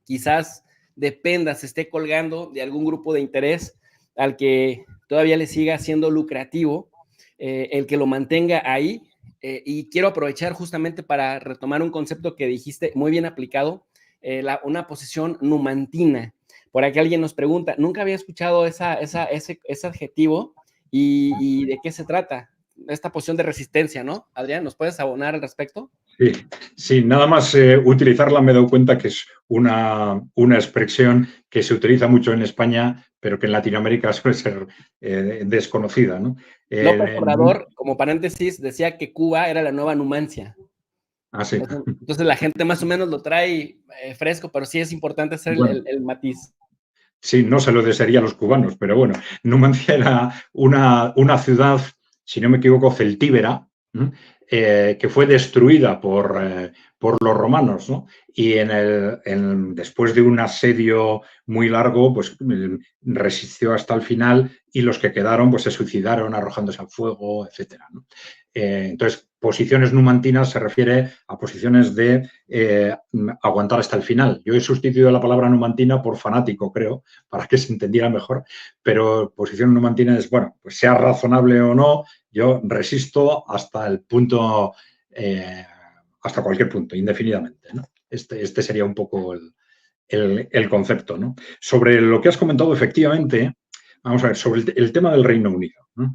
[SPEAKER 1] quizás dependa, se esté colgando de algún grupo de interés al que todavía le siga siendo lucrativo el que lo mantenga ahí. Y quiero aprovechar justamente para retomar un concepto que dijiste muy bien aplicado, una posición numantina. Por aquí alguien nos pregunta, nunca había escuchado ese adjetivo, y de qué se trata, esta posición de resistencia, ¿no? Adrián, ¿nos puedes abonar al respecto?
[SPEAKER 2] Sí, nada más utilizarla me he dado cuenta que es una expresión que se utiliza mucho en España, pero que en Latinoamérica suele ser desconocida, ¿no?
[SPEAKER 1] López Obrador, como paréntesis, decía que Cuba era la nueva Numancia.
[SPEAKER 2] Ah, sí.
[SPEAKER 1] Entonces la gente más o menos lo trae fresco, pero sí es importante hacer el matiz.
[SPEAKER 2] Sí, no se lo desearía a los cubanos, pero bueno, Numancia era una ciudad, si no me equivoco, celtíbera, que fue destruida por los romanos, ¿no? Y después de un asedio muy largo, pues resistió hasta el final y los que quedaron pues se suicidaron arrojándose al fuego, etcétera, ¿no? Entonces, posiciones numantinas se refiere a posiciones de aguantar hasta el final. Yo he sustituido la palabra numantina por fanático, creo, para que se entendiera mejor, pero posición numantina es, bueno, pues sea razonable o no, yo resisto hasta el punto, hasta cualquier punto, indefinidamente, ¿no? Este sería un poco el concepto, ¿no? Sobre lo que has comentado, efectivamente, vamos a ver, sobre el tema del Reino Unido, ¿no?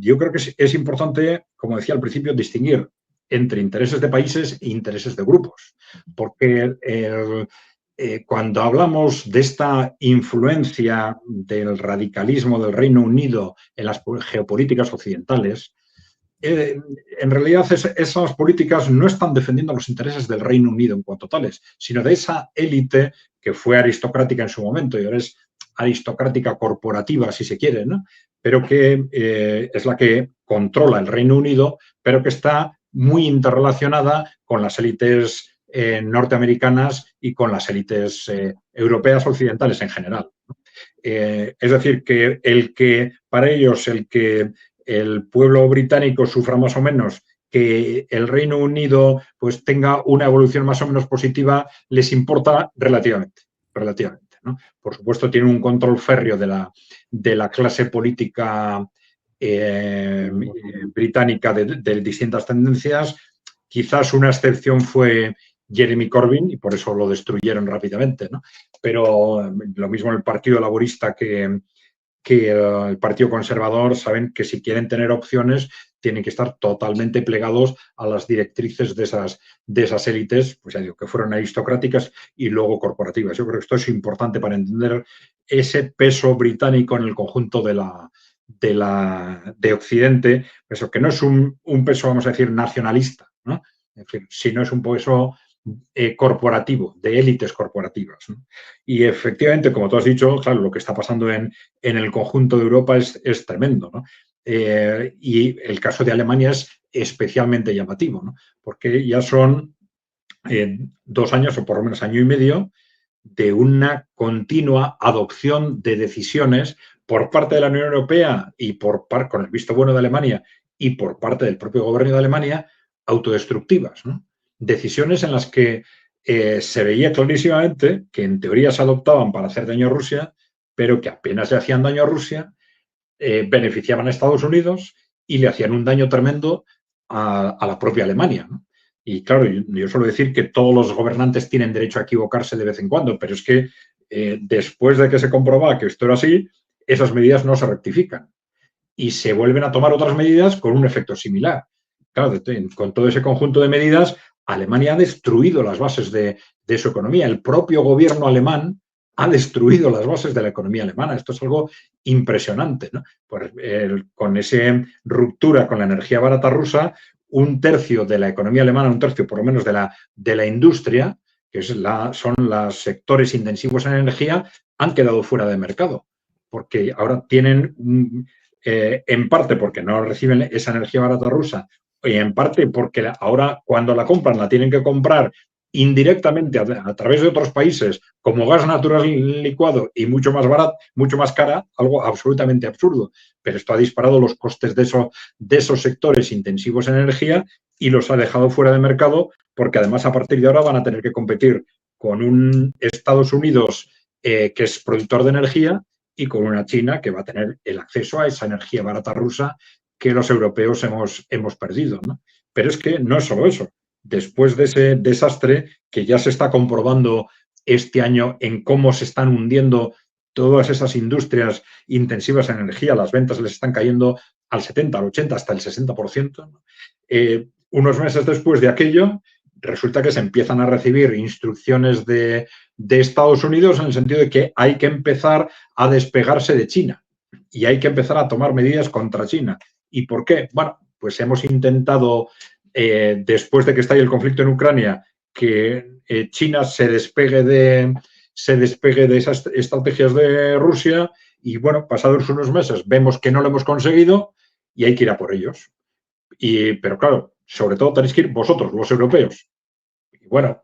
[SPEAKER 2] Yo creo que es importante, como decía al principio, distinguir entre intereses de países e intereses de grupos, porque cuando hablamos de esta influencia del radicalismo del Reino Unido en las geopolíticas occidentales, en realidad esas políticas no están defendiendo los intereses del Reino Unido en cuanto tales, sino de esa élite que fue aristocrática en su momento y ahora es aristocrática corporativa, si se quiere, ¿no? Pero que es la que controla el Reino Unido, pero que está muy interrelacionada con las élites norteamericanas y con las élites europeas occidentales en general, ¿no? Es decir, que para ellos el que el pueblo británico sufra más o menos, que el Reino Unido pues tenga una evolución más o menos positiva, les importa relativamente, ¿no? Por supuesto, tienen un control férreo de la clase política británica de distintas tendencias. Quizás una excepción fue Jeremy Corbyn y por eso lo destruyeron rápidamente, ¿no? Pero lo mismo el Partido Laborista que el Partido Conservador, saben que si quieren tener opciones tienen que estar totalmente plegados a las directrices de esas élites, pues ya digo, que fueron aristocráticas y luego corporativas. Yo creo que esto es importante para entender ese peso británico en el conjunto de Occidente, eso que no es un peso, vamos a decir, nacionalista, ¿no? Es decir, sino es un peso corporativo, de élites corporativas, ¿no? Y efectivamente, como tú has dicho, claro, lo que está pasando en el conjunto de Europa es tremendo, ¿no? Y el caso de Alemania es especialmente llamativo, ¿no? Porque ya son 2 años o por lo menos año y medio de una continua adopción de decisiones por parte de la Unión Europea y con el visto bueno de Alemania y por parte del propio gobierno de Alemania autodestructivas, ¿no? Decisiones en las que se veía clarísimamente que en teoría se adoptaban para hacer daño a Rusia, pero que apenas le hacían daño a Rusia, beneficiaban a Estados Unidos y le hacían un daño tremendo a la propia Alemania, ¿no? Y claro, yo suelo decir que todos los gobernantes tienen derecho a equivocarse de vez en cuando, pero es que después de que se comprobaba que esto era así, esas medidas no se rectifican y se vuelven a tomar otras medidas con un efecto similar. Claro, con todo ese conjunto de medidas, Alemania ha destruido las bases de su economía. El propio gobierno alemán ha destruido las bases de la economía alemana. Esto es algo impresionante, ¿no? Con esa ruptura con la energía barata rusa, 1/3 de la economía alemana, 1/3 por lo menos de la industria, que son los sectores intensivos en energía, han quedado fuera de mercado, porque ahora tienen, en parte porque no reciben esa energía barata rusa, y en parte porque ahora cuando la compran la tienen que comprar indirectamente a través de otros países como gas natural licuado y mucho más barato, mucho más cara, algo absolutamente absurdo. Pero esto ha disparado los costes de esos sectores intensivos en energía y los ha dejado fuera de mercado, porque además a partir de ahora van a tener que competir con un Estados Unidos que es productor de energía y con una China que va a tener el acceso a esa energía barata rusa que los europeos hemos perdido, ¿no? Pero es que no es solo eso. Después de ese desastre que ya se está comprobando este año en cómo se están hundiendo todas esas industrias intensivas en energía, las ventas les están cayendo al 70, al 80, hasta el 60%, ¿no? Unos meses después de aquello, resulta que se empiezan a recibir instrucciones de Estados Unidos en el sentido de que hay que empezar a despegarse de China y hay que empezar a tomar medidas contra China. ¿Y por qué? Bueno, pues hemos intentado, después de que estalle el conflicto en Ucrania, que China se despegue de esas estrategias de Rusia y, bueno, pasados unos meses vemos que no lo hemos conseguido y hay que ir a por ellos. Pero claro, sobre todo tenéis que ir vosotros, los europeos. Y bueno,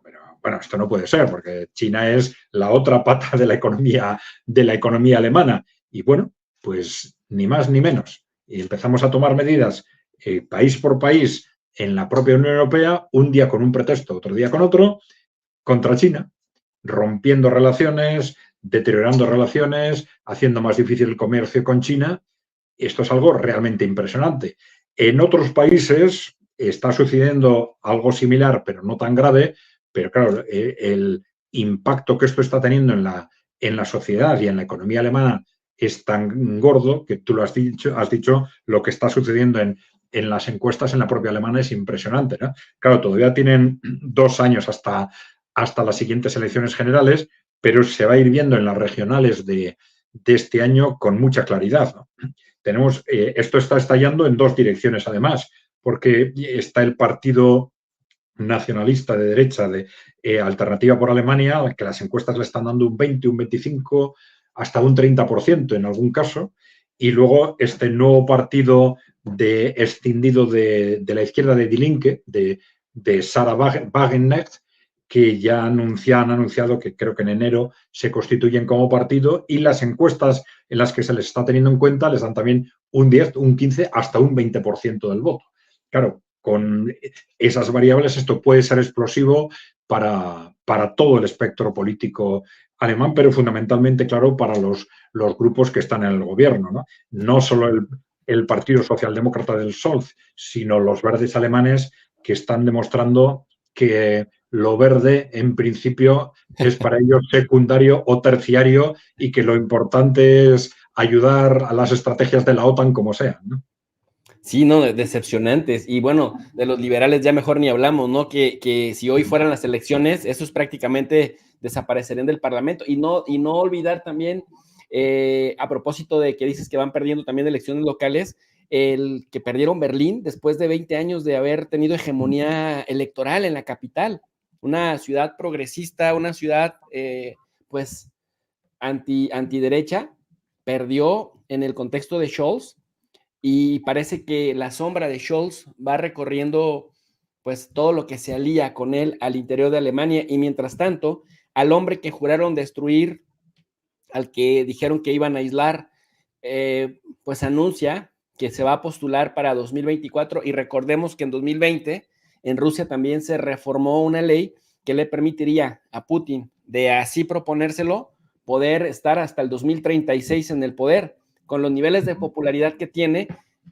[SPEAKER 2] esto no puede ser, porque China es la otra pata de la economía alemana. Y bueno, pues ni más ni menos. Y empezamos a tomar medidas país por país en la propia Unión Europea, un día con un pretexto, otro día con otro, contra China, rompiendo relaciones, deteriorando relaciones, haciendo más difícil el comercio con China. Esto es algo realmente impresionante. En otros países está sucediendo algo similar, pero no tan grave, pero claro, el impacto que esto está teniendo en la sociedad y en la economía alemana es tan gordo que tú lo has dicho lo que está sucediendo en las encuestas en la propia Alemania es impresionante, ¿no? Claro, todavía tienen 2 años hasta las siguientes elecciones generales, pero se va a ir viendo en las regionales de este año con mucha claridad, ¿no? Esto está estallando en 2 direcciones además, porque está el partido nacionalista de derecha de Alternativa por Alemania, al que las encuestas le están dando un 20, un 25, hasta un 30% en algún caso, y luego este nuevo partido escindido de la izquierda de Die Linke, de Sarah Wagenknecht, que ya han anunciado que creo que en enero se constituyen como partido, y las encuestas en las que se les está teniendo en cuenta les dan también un 10, un 15, hasta un 20% del voto. Claro, con esas variables esto puede ser explosivo para todo el espectro político alemán, pero fundamentalmente, claro, para los grupos que están en el gobierno. No solo el Partido Socialdemócrata del Scholz, sino los verdes alemanes que están demostrando que lo verde, en principio, es para ellos secundario o terciario y que lo importante es ayudar a las estrategias de la OTAN como sean, ¿no?
[SPEAKER 1] Sí, no, decepcionantes. Y bueno, de los liberales ya mejor ni hablamos, ¿no? Que si hoy fueran las elecciones, esos prácticamente desaparecerían del Parlamento. Y no olvidar también, a propósito de que dices que van perdiendo también elecciones locales, el que perdieron Berlín después de 20 años de haber tenido hegemonía electoral en la capital. Una ciudad progresista, una ciudad, pues, antiderecha, perdió en el contexto de Scholz y parece que la sombra de Scholz va recorriendo pues todo lo que se alía con él al interior de Alemania y mientras tanto al hombre que juraron destruir, al que dijeron que iban a aislar, pues anuncia que se va a postular para 2024 y recordemos que en 2020 en Rusia también se reformó una ley que le permitiría a Putin, de así proponérselo, poder estar hasta el 2036 en el poder, con los niveles de popularidad que tiene,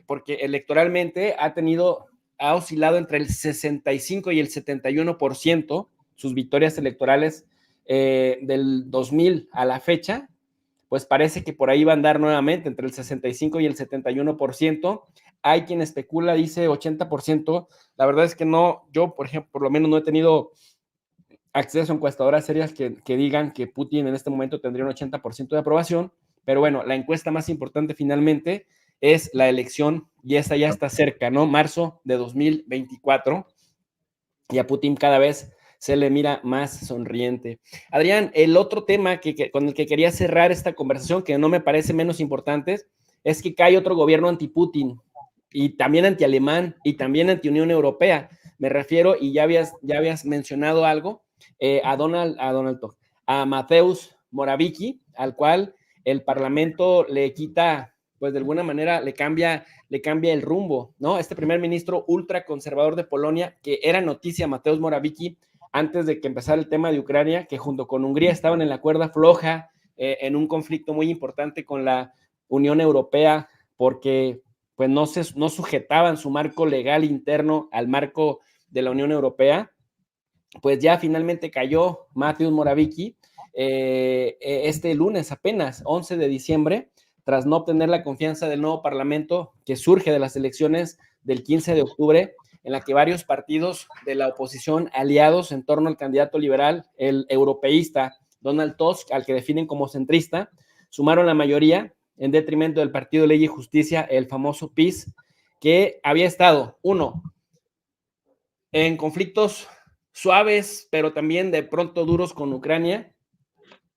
[SPEAKER 1] porque electoralmente ha oscilado entre el 65 y el 71% sus victorias electorales del 2000 a la fecha, pues parece que por ahí va a andar nuevamente entre el 65 y el 71%. Hay quien especula, dice 80%. La verdad es que no, yo, por ejemplo, por lo menos no he tenido acceso a encuestadoras serias que digan que Putin en este momento tendría un 80% de aprobación. Pero bueno, la encuesta más importante finalmente es la elección y esta ya está cerca, ¿no? Marzo de 2024 y a Putin cada vez se le mira más sonriente. Adrián, el otro tema con el que quería cerrar esta conversación, que no me parece menos importante, es que cae otro gobierno anti-Putin y también anti-alemán y también anti-Unión Europea. Me refiero, y ya habías mencionado algo, a Mateusz Morawiecki, al cual el Parlamento le quita, pues de alguna manera le cambia el rumbo, ¿no? Este primer ministro ultraconservador de Polonia, que era noticia, Mateusz Morawiecki, antes de que empezara el tema de Ucrania, que junto con Hungría estaban en la cuerda floja, en un conflicto muy importante con la Unión Europea, porque pues no sujetaban su marco legal interno al marco de la Unión Europea, pues ya finalmente cayó Mateusz Morawiecki este lunes apenas, 11 de diciembre, tras no obtener la confianza del nuevo Parlamento que surge de las elecciones del 15 de octubre, en la que varios partidos de la oposición aliados en torno al candidato liberal, el europeísta Donald Tusk, al que definen como centrista, sumaron la mayoría en detrimento del Partido Ley y Justicia, el famoso PiS, que había estado, uno, en conflictos suaves, pero también de pronto duros con Ucrania,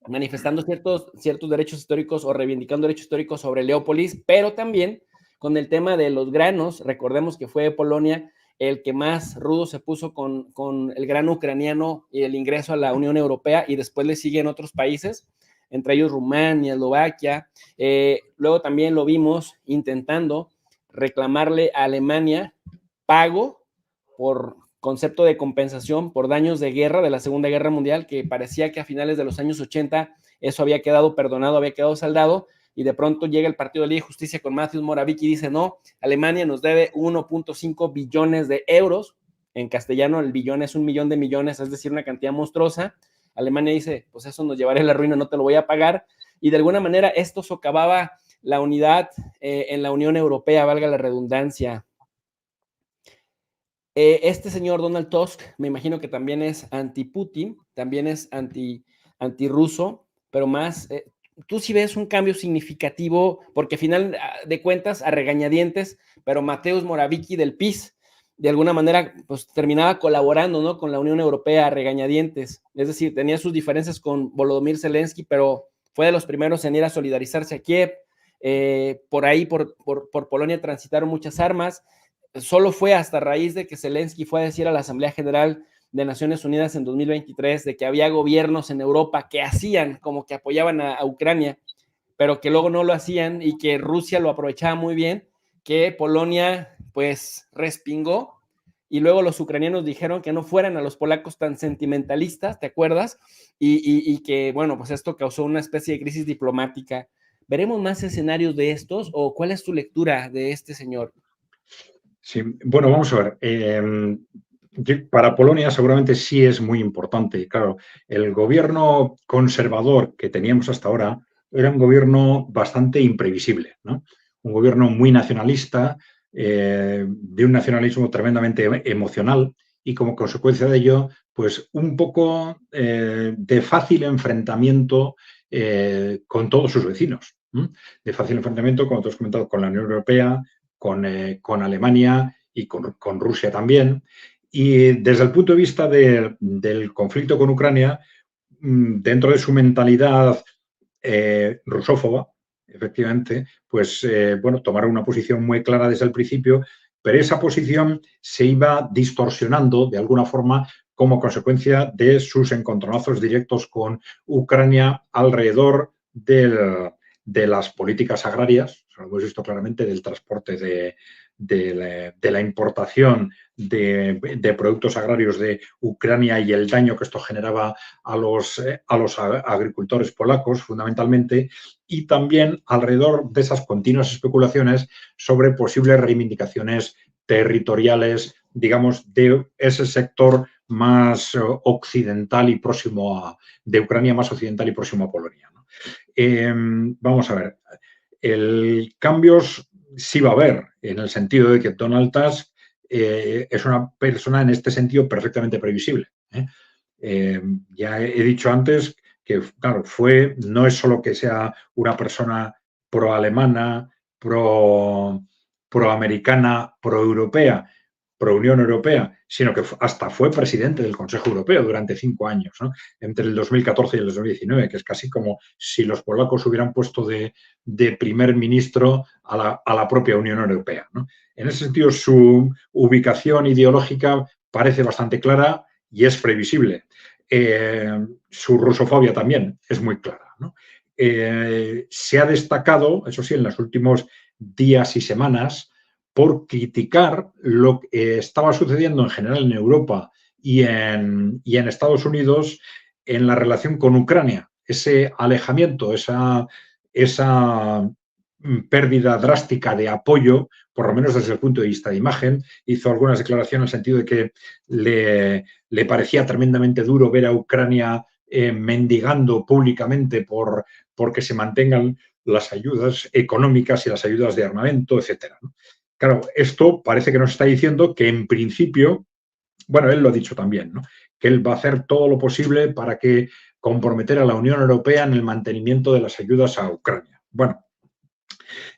[SPEAKER 1] manifestando ciertos derechos históricos o reivindicando derechos históricos sobre Leópolis, pero también con el tema de los granos. Recordemos que fue Polonia el que más rudo se puso con el grano ucraniano y el ingreso a la Unión Europea, y después le siguen otros países, entre ellos Rumania, Eslovaquia. Luego también lo vimos intentando reclamarle a Alemania pago por concepto de compensación por daños de guerra de la Segunda Guerra Mundial, que parecía que a finales de los años 80 eso había quedado perdonado, había quedado saldado, y de pronto llega el Partido de Ley y Justicia con Mateusz Morawiecki y dice, no, Alemania nos debe 1.5 billones de euros. En castellano el billón es 1 millón de millones, es decir, una cantidad monstruosa. Alemania dice, pues eso nos llevará a la ruina, no te lo voy a pagar. Y de alguna manera esto socavaba la unidad en la Unión Europea, valga la redundancia. Este señor Donald Tusk, me imagino que también es anti-Putin, también es anti-ruso, pero más, tú sí ves un cambio significativo, porque al final de cuentas, a regañadientes, pero Mateusz Morawiecki del PiS, de alguna manera, pues terminaba colaborando, ¿no?, con la Unión Europea a regañadientes. Es decir, tenía sus diferencias con Volodymyr Zelensky, pero fue de los primeros en ir a solidarizarse a Kiev. Por ahí, por Polonia, transitaron muchas armas. Solo fue hasta raíz de que Zelensky fue a decir a la Asamblea General de Naciones Unidas en 2023 de que había gobiernos en Europa que hacían como que apoyaban a Ucrania, pero que luego no lo hacían y que Rusia lo aprovechaba muy bien, que Polonia pues respingó, y luego los ucranianos dijeron que no fueran a los polacos tan sentimentalistas, ¿te acuerdas? Y que, bueno, pues esto causó una especie de crisis diplomática. ¿Veremos más escenarios de estos o cuál es tu lectura de este señor?
[SPEAKER 2] Sí, bueno, vamos a ver. Para Polonia seguramente sí es muy importante. Claro, el gobierno conservador que teníamos hasta ahora era un gobierno bastante imprevisible, ¿no? Un gobierno muy nacionalista, de un nacionalismo tremendamente emocional, y como consecuencia de ello, pues un poco de fácil enfrentamiento con todos sus vecinos. De fácil enfrentamiento, como tú has comentado, con la Unión Europea, con Alemania y con Rusia también. Y desde el punto de vista del conflicto con Ucrania, dentro de su mentalidad rusófoba, efectivamente, pues bueno, tomaron una posición muy clara desde el principio, pero esa posición se iba distorsionando de alguna forma como consecuencia de sus encontronazos directos con Ucrania alrededor de las políticas agrarias. Lo hemos visto claramente, del transporte de la importación de productos agrarios de Ucrania y el daño que esto generaba a los agricultores polacos, fundamentalmente, y también alrededor de esas continuas especulaciones sobre posibles reivindicaciones territoriales, digamos, de ese sector más occidental y próximo de Ucrania, más occidental y próximo a Polonia, ¿no? Vamos a ver, el cambios sí va a haber, en el sentido de que Donald Tusk es una persona en este sentido perfectamente previsible. Ya he dicho antes que, claro, no es solo que sea una persona pro-alemana, pro-americana, pro-europea, pro-Unión Europea, sino que hasta fue presidente del Consejo Europeo durante 5 años, ¿no? Entre el 2014 y el 2019, que es casi como si los polacos hubieran puesto de primer ministro a la propia Unión Europea, ¿no? En ese sentido, su ubicación ideológica parece bastante clara y es previsible. Su rusofobia también es muy clara, ¿no? Se ha destacado, eso sí, en los últimos días y semanas, por criticar lo que estaba sucediendo en general en Europa y en Estados Unidos en la relación con Ucrania. Ese alejamiento, esa pérdida drástica de apoyo, por lo menos desde el punto de vista de imagen. Hizo algunas declaraciones en el sentido de que le parecía tremendamente duro ver a Ucrania mendigando públicamente porque se mantengan las ayudas económicas y las ayudas de armamento, etcétera, ¿no? Claro, esto parece que nos está diciendo que en principio, bueno, él lo ha dicho también, ¿no?, que él va a hacer todo lo posible para que comprometer a la Unión Europea en el mantenimiento de las ayudas a Ucrania. Bueno,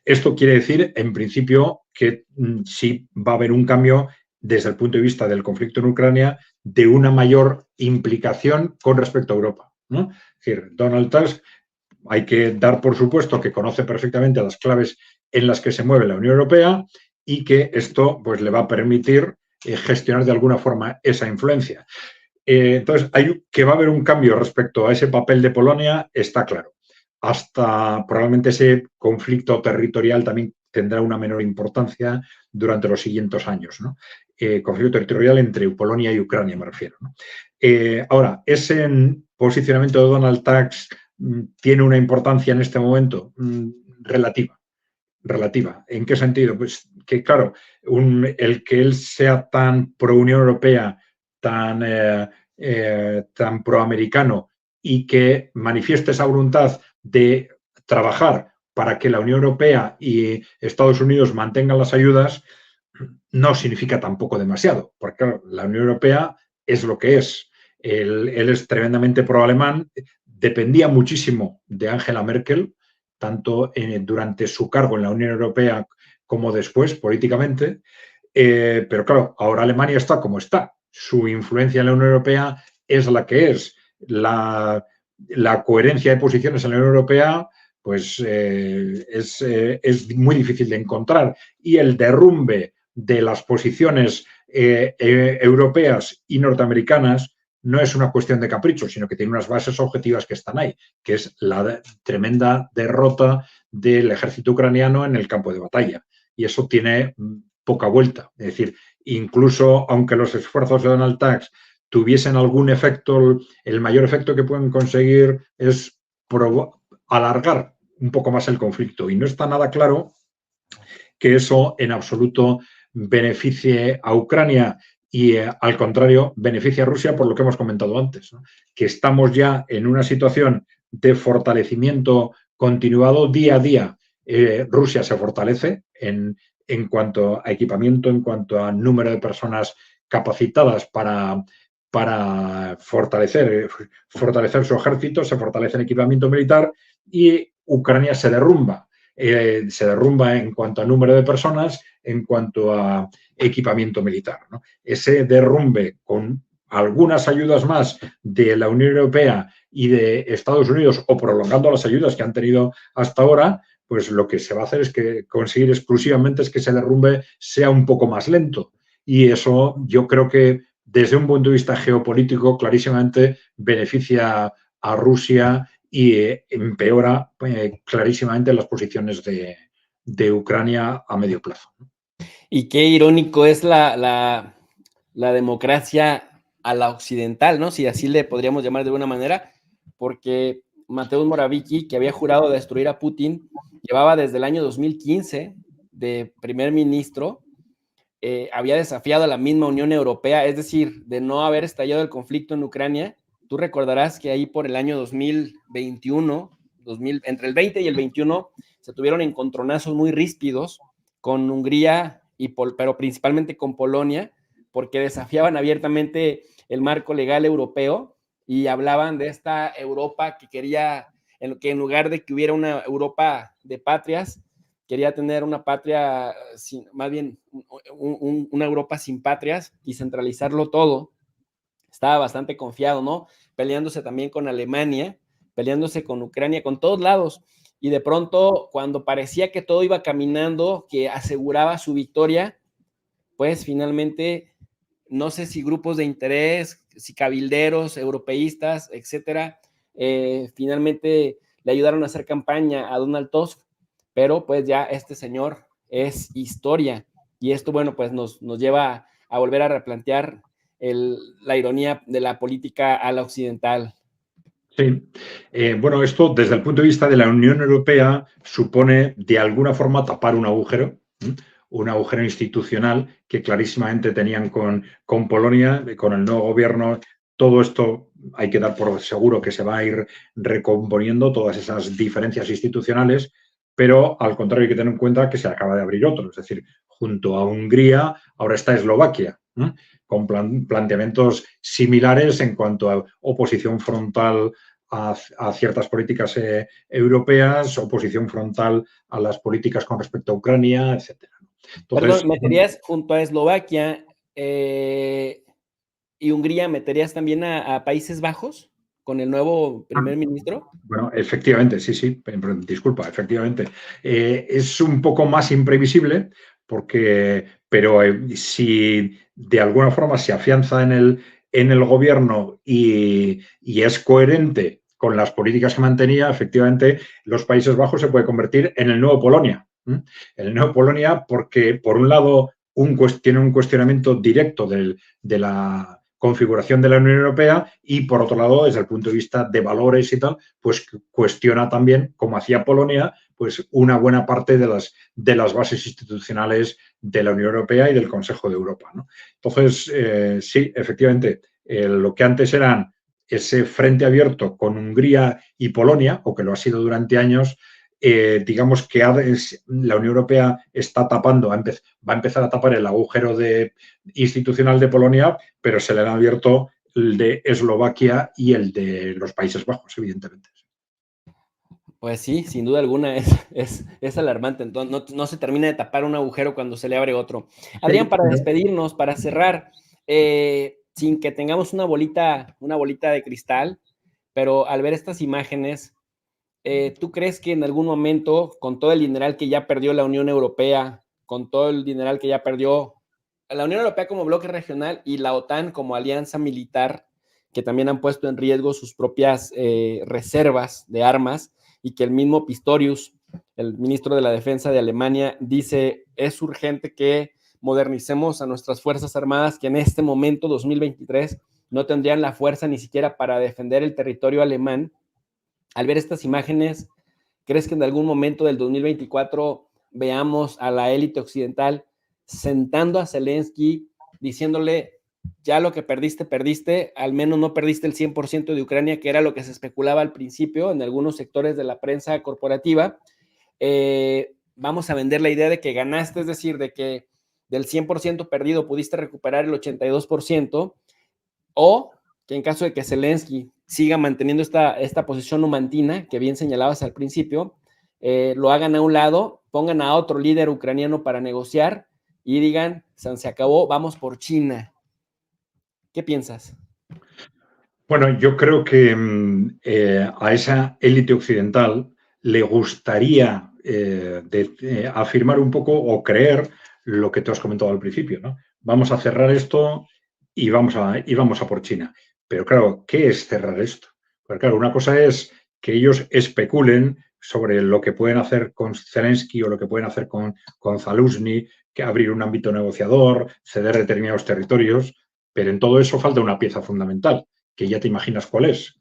[SPEAKER 2] esto quiere decir, en principio, que sí va a haber un cambio desde el punto de vista del conflicto en Ucrania, de una mayor implicación con respecto a Europa, ¿no? Es decir, Donald Tusk, hay que dar por supuesto que conoce perfectamente las claves en las que se mueve la Unión Europea y que esto pues, le va a permitir gestionar de alguna forma esa influencia. Entonces, que va a haber un cambio respecto a ese papel de Polonia, está claro. Hasta probablemente ese conflicto territorial también tendrá una menor importancia durante los siguientes años, ¿no? Conflicto territorial entre Polonia y Ucrania, me refiero, ¿no? Ahora, ese posicionamiento de Donald Tusk tiene una importancia en este momento relativa. ¿En qué sentido? Pues que, claro, el que él sea tan pro Unión Europea, tan proamericano y que manifieste esa voluntad de trabajar para que la Unión Europea y Estados Unidos mantengan las ayudas, no significa tampoco demasiado, porque claro, la Unión Europea es lo que es. Él es tremendamente pro-alemán, dependía muchísimo de Angela Merkel, tanto durante su cargo en la Unión Europea como después, políticamente. Pero claro, ahora Alemania está como está. Su influencia en la Unión Europea es la que es. La coherencia de posiciones en la Unión Europea pues es muy difícil de encontrar. Y el derrumbe de las posiciones europeas y norteamericanas no es una cuestión de capricho, sino que tiene unas bases objetivas que están ahí, que es la tremenda derrota del ejército ucraniano en el campo de batalla. Y eso tiene poca vuelta. Es decir, incluso aunque los esfuerzos de Donald Tusk tuviesen algún efecto, el mayor efecto que pueden conseguir es alargar un poco más el conflicto. Y no está nada claro que eso en absoluto beneficie a Ucrania y, al contrario, beneficia a Rusia por lo que hemos comentado antes, ¿no? Que estamos ya en una situación de fortalecimiento continuado día a día. Rusia se fortalece en cuanto a equipamiento, en cuanto a número de personas capacitadas para fortalecer su ejército, se fortalece el equipamiento militar y Ucrania se derrumba. Se derrumba en cuanto a número de personas, en cuanto a equipamiento militar, ¿no? Ese derrumbe con algunas ayudas más de la Unión Europea y de Estados Unidos o prolongando las ayudas que han tenido hasta ahora, pues lo que se va a hacer es que conseguir exclusivamente es que ese derrumbe sea un poco más lento. Y eso yo creo que desde un punto de vista geopolítico clarísimamente beneficia a Rusia y empeora clarísimamente las posiciones de Ucrania a medio plazo.
[SPEAKER 1] Y qué irónico es la democracia a la occidental, ¿no? Si así le podríamos llamar de alguna manera, porque Mateusz Morawiecki, que había jurado destruir a Putin, llevaba desde el año 2015 de primer ministro, había desafiado a la misma Unión Europea, es decir, de no haber estallado el conflicto en Ucrania. Tú recordarás que ahí por el año 2021, entre el 20 y el 21, se tuvieron encontronazos muy ríspidos con Hungría, pero principalmente con Polonia, porque desafiaban abiertamente el marco legal europeo y hablaban de esta Europa que quería, que en lugar de que hubiera una Europa de patrias, quería tener una patria, más bien una Europa sin patrias y centralizarlo todo. Estaba bastante confiado, ¿no? Peleándose también con Alemania, peleándose con Ucrania, con todos lados. Y de pronto, cuando parecía que todo iba caminando, que aseguraba su victoria, pues finalmente, no sé si grupos de interés, si cabilderos, europeístas, etcétera, finalmente le ayudaron a hacer campaña a Donald Tusk, pero pues ya este señor es historia. Y esto, bueno, pues nos lleva a volver a replantear la ironía de la política a la occidental.
[SPEAKER 2] Sí. Bueno, esto desde el punto de vista de la Unión Europea supone de alguna forma tapar un agujero institucional que clarísimamente tenían con Polonia, con el nuevo gobierno. Todo esto hay que dar por seguro que se va a ir recomponiendo, todas esas diferencias institucionales, pero al contrario hay que tener en cuenta que se acaba de abrir otro, es decir, junto a Hungría ahora está Eslovaquia, con planteamientos similares en cuanto a oposición frontal a ciertas políticas europeas, oposición frontal a las políticas con respecto a Ucrania, etcétera.
[SPEAKER 1] Entonces, perdón, ¿meterías junto a Eslovaquia y Hungría, meterías también a Países Bajos? con el nuevo primer ministro?
[SPEAKER 2] Bueno, efectivamente, sí, sí, disculpa, efectivamente. Es un poco más imprevisible pero si de alguna forma se afianza en el gobierno y es coherente con las políticas que mantenía, efectivamente, los Países Bajos se puede convertir en el nuevo Polonia. El nuevo Polonia porque, por un lado, tiene un cuestionamiento directo de la configuración de la Unión Europea y, por otro lado, desde el punto de vista de valores y tal, pues cuestiona también, como hacía Polonia, pues una buena parte de las bases institucionales de la Unión Europea y del Consejo de Europa, ¿no? Entonces, sí, efectivamente, lo que antes eran ese frente abierto con Hungría y Polonia, o que lo ha sido durante años, digamos que la Unión Europea está tapando, va a empezar a tapar el agujero institucional de Polonia, pero se le han abierto el de Eslovaquia y el de los Países Bajos, evidentemente.
[SPEAKER 1] Pues sí, sin duda alguna es alarmante. Entonces, no se termina de tapar un agujero cuando se le abre otro. Adrián, para despedirnos, para cerrar, sin que tengamos una bolita de cristal, pero al ver estas imágenes, ¿tú crees que en algún momento, con todo el dineral que ya perdió la Unión Europea, con todo el dineral que ya perdió la Unión Europea como bloque regional y la OTAN como alianza militar, que también han puesto en riesgo sus propias reservas de armas, y que el mismo Pistorius, el ministro de la Defensa de Alemania, dice es urgente que modernicemos a nuestras Fuerzas Armadas, que en este momento, 2023, no tendrían la fuerza ni siquiera para defender el territorio alemán? Al ver estas imágenes, ¿crees que en algún momento del 2024 veamos a la élite occidental sentando a Zelensky, diciéndole, ya lo que perdiste, perdiste, al menos no perdiste el 100% de Ucrania, que era lo que se especulaba al principio en algunos sectores de la prensa corporativa? Vamos a vender la idea de que ganaste, es decir, de que del 100% perdido pudiste recuperar el 82%, o que en caso de que Zelensky siga manteniendo esta posición numantina que bien señalabas al principio, lo hagan a un lado, pongan a otro líder ucraniano para negociar y digan, se acabó, vamos por China. ¿Qué piensas?
[SPEAKER 2] Bueno, yo creo que a esa élite occidental le gustaría afirmar un poco o creer lo que te has comentado al principio, ¿no? Vamos a cerrar esto y vamos a por China. Pero claro, ¿qué es cerrar esto? Porque claro, una cosa es que ellos especulen sobre lo que pueden hacer con Zelensky o lo que pueden hacer con Zaluzny, que abrir un ámbito negociador, ceder determinados territorios, pero en todo eso falta una pieza fundamental, que ya te imaginas cuál es,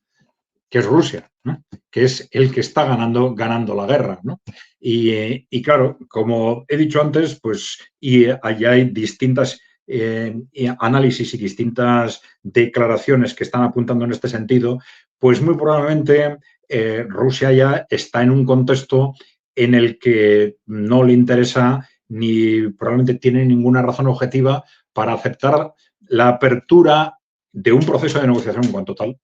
[SPEAKER 2] que es Rusia, ¿no? Que es el que está ganando la guerra, ¿no? Y claro, como he dicho antes, pues y allá hay distintas análisis y distintas declaraciones que están apuntando en este sentido, pues muy probablemente Rusia ya está en un contexto en el que no le interesa ni probablemente tiene ninguna razón objetiva para aceptar la apertura de un proceso de negociación en cuanto tal.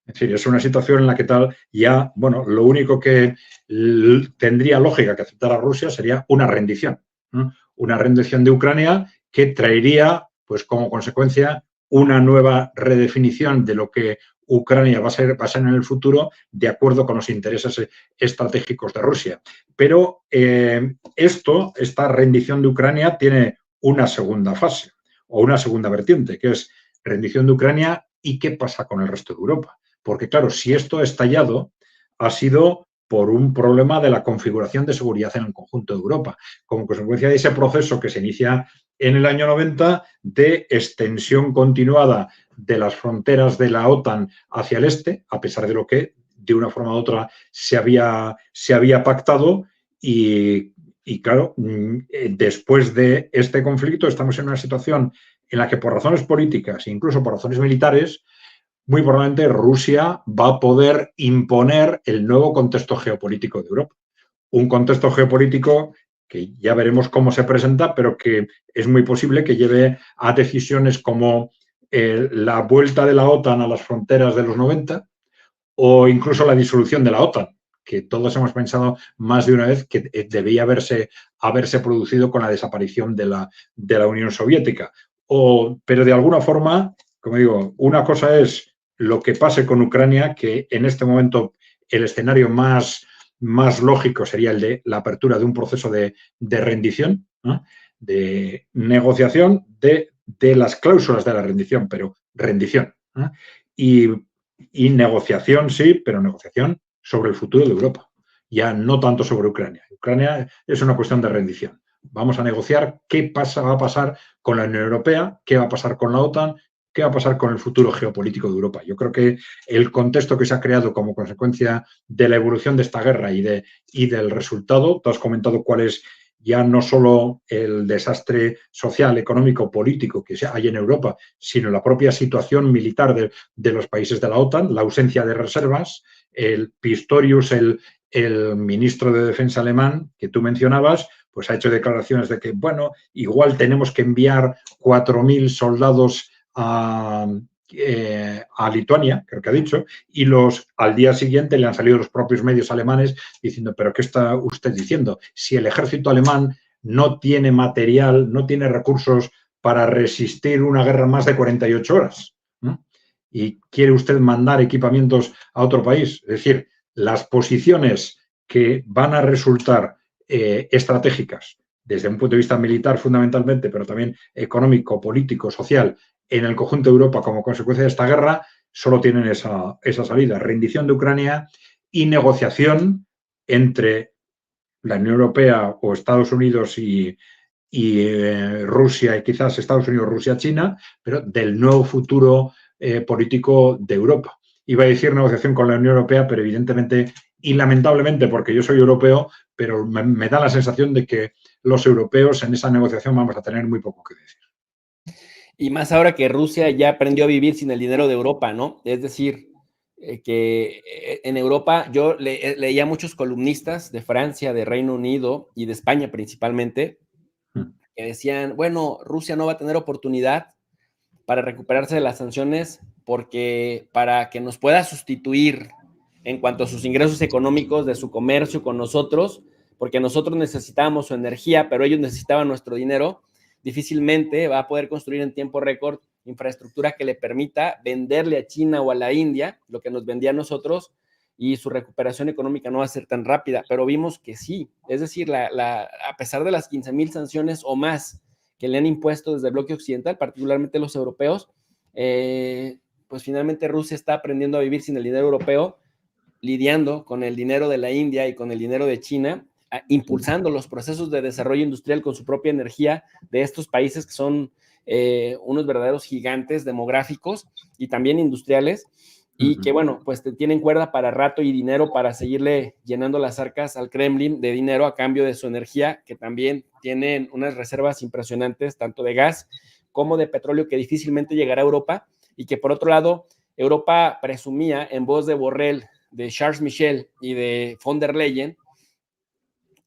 [SPEAKER 2] Es decir, es una situación en la que tal ya, bueno, lo único que tendría lógica que aceptara Rusia sería una rendición, ¿no? Una rendición de Ucrania que traería, pues como consecuencia, una nueva redefinición de lo que Ucrania va a ser en el futuro de acuerdo con los intereses estratégicos de Rusia. Pero esta rendición de Ucrania tiene una segunda fase o una segunda vertiente, que es rendición de Ucrania y qué pasa con el resto de Europa. Porque, claro, si esto ha estallado, ha sido por un problema de la configuración de seguridad en el conjunto de Europa, como consecuencia de ese proceso que se inicia en el año 90 de extensión continuada de las fronteras de la OTAN hacia el este, a pesar de lo que de una forma u otra se había pactado y claro, después de este conflicto estamos en una situación en la que por razones políticas e incluso por razones militares, muy probablemente Rusia va a poder imponer el nuevo contexto geopolítico de Europa. Un contexto geopolítico que ya veremos cómo se presenta, pero que es muy posible que lleve a decisiones como la vuelta de la OTAN a las fronteras de los 90 o incluso la disolución de la OTAN, que todos hemos pensado más de una vez que debía haberse producido con la desaparición de la Unión Soviética. Pero de alguna forma, como digo, una cosa es lo que pase con Ucrania, que en este momento el escenario más lógico sería el de la apertura de un proceso de rendición, ¿no? De negociación de las cláusulas de la rendición, pero rendición, ¿no? Y negociación, sí, pero negociación sobre el futuro de Europa, ya no tanto sobre Ucrania. Ucrania es una cuestión de rendición. Vamos a negociar qué va a pasar con la Unión Europea, qué va a pasar con la OTAN, qué va a pasar con el futuro geopolítico de Europa. Yo creo que el contexto que se ha creado como consecuencia de la evolución de esta guerra y del resultado, tú has comentado cuál es ya no solo el desastre social, económico, político que hay en Europa, sino la propia situación militar de los países de la OTAN, la ausencia de reservas, el Pistorius, el ministro de Defensa alemán que tú mencionabas, pues ha hecho declaraciones de que, bueno, igual tenemos que enviar 4.000 soldados a Lituania, creo que ha dicho, y al día siguiente le han salido los propios medios alemanes diciendo, pero ¿qué está usted diciendo? Si el ejército alemán no tiene material, no tiene recursos para resistir una guerra más de 48 horas, ¿no? Y quiere usted mandar equipamientos a otro país. Es decir, las posiciones que van a resultar estratégicas desde un punto de vista militar fundamentalmente, pero también económico, político, social, en el conjunto de Europa como consecuencia de esta guerra, solo tienen esa salida, rendición de Ucrania y negociación entre la Unión Europea o Estados Unidos y Rusia, y quizás Estados Unidos, Rusia, China, pero del nuevo futuro político de Europa. Iba a decir negociación con la Unión Europea, pero evidentemente y lamentablemente, porque yo soy europeo, pero me da la sensación de que los europeos en esa negociación vamos a tener muy poco que decir.
[SPEAKER 1] Y más ahora que Rusia ya aprendió a vivir sin el dinero de Europa, ¿no? Es decir, que en Europa yo leía muchos columnistas de Francia, de Reino Unido y de España principalmente, que decían, bueno, Rusia no va a tener oportunidad para recuperarse de las sanciones porque para que nos pueda sustituir en cuanto a sus ingresos económicos de su comercio con nosotros, porque nosotros necesitábamos su energía, pero ellos necesitaban nuestro dinero, difícilmente va a poder construir en tiempo récord infraestructura que le permita venderle a China o a la India lo que nos vendía a nosotros y su recuperación económica no va a ser tan rápida, pero vimos que sí, es decir, a pesar de las 15,000 sanciones o más que le han impuesto desde el bloque occidental, particularmente los europeos, pues finalmente Rusia está aprendiendo a vivir sin el dinero europeo, lidiando con el dinero de la India y con el dinero de China, impulsando los procesos de desarrollo industrial con su propia energía de estos países que son unos verdaderos gigantes demográficos y también industriales, y que, bueno, pues tienen cuerda para rato y dinero para seguirle llenando las arcas al Kremlin de dinero a cambio de su energía, que también tienen unas reservas impresionantes, tanto de gas como de petróleo, que difícilmente llegará a Europa, y que por otro lado, Europa presumía en voz de Borrell, de Charles Michel y de von der Leyen,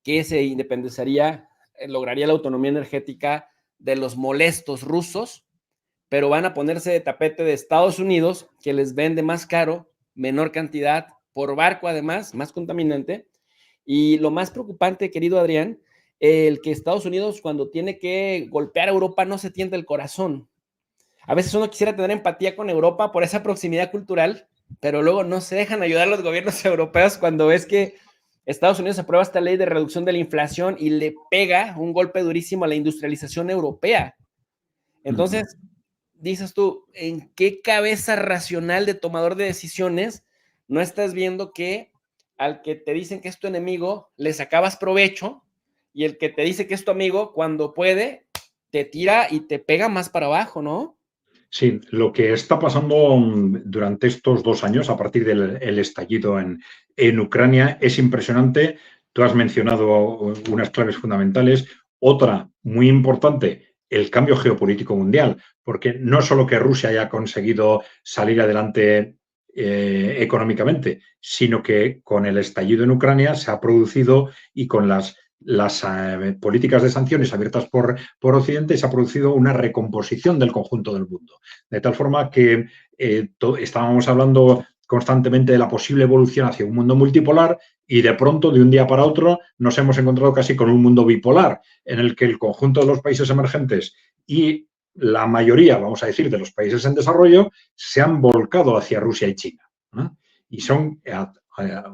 [SPEAKER 1] que se independizaría, lograría la autonomía energética de los molestos rusos, pero van a ponerse de tapete de Estados Unidos, que les vende más caro, menor cantidad, por barco además, más contaminante. Y lo más preocupante, querido Adrián, el que Estados Unidos, cuando tiene que golpear a Europa, no se tienta el corazón. A veces uno quisiera tener empatía con Europa por esa proximidad cultural, pero luego no se dejan ayudar los gobiernos europeos cuando ves que Estados Unidos aprueba esta ley de reducción de la inflación y le pega un golpe durísimo a la industrialización europea. Entonces, dices tú, ¿en qué cabeza racional de tomador de decisiones no estás viendo que al que te dicen que es tu enemigo le sacabas provecho y el que te dice que es tu amigo, cuando puede, te tira y te pega más para abajo, ¿no?
[SPEAKER 2] Sí, lo que está pasando durante estos 2 años, a partir del estallido en Ucrania, es impresionante. Tú has mencionado unas claves fundamentales. Otra muy importante, el cambio geopolítico mundial, porque no solo que Rusia haya conseguido salir adelante económicamente, sino que con el estallido en Ucrania se ha producido, y con las políticas de sanciones abiertas por Occidente, se ha producido una recomposición del conjunto del mundo. De tal forma que estábamos hablando constantemente de la posible evolución hacia un mundo multipolar, y de pronto, de un día para otro, nos hemos encontrado casi con un mundo bipolar, en el que el conjunto de los países emergentes y la mayoría, vamos a decir, de los países en desarrollo se han volcado hacia Rusia y China, ¿no? Y son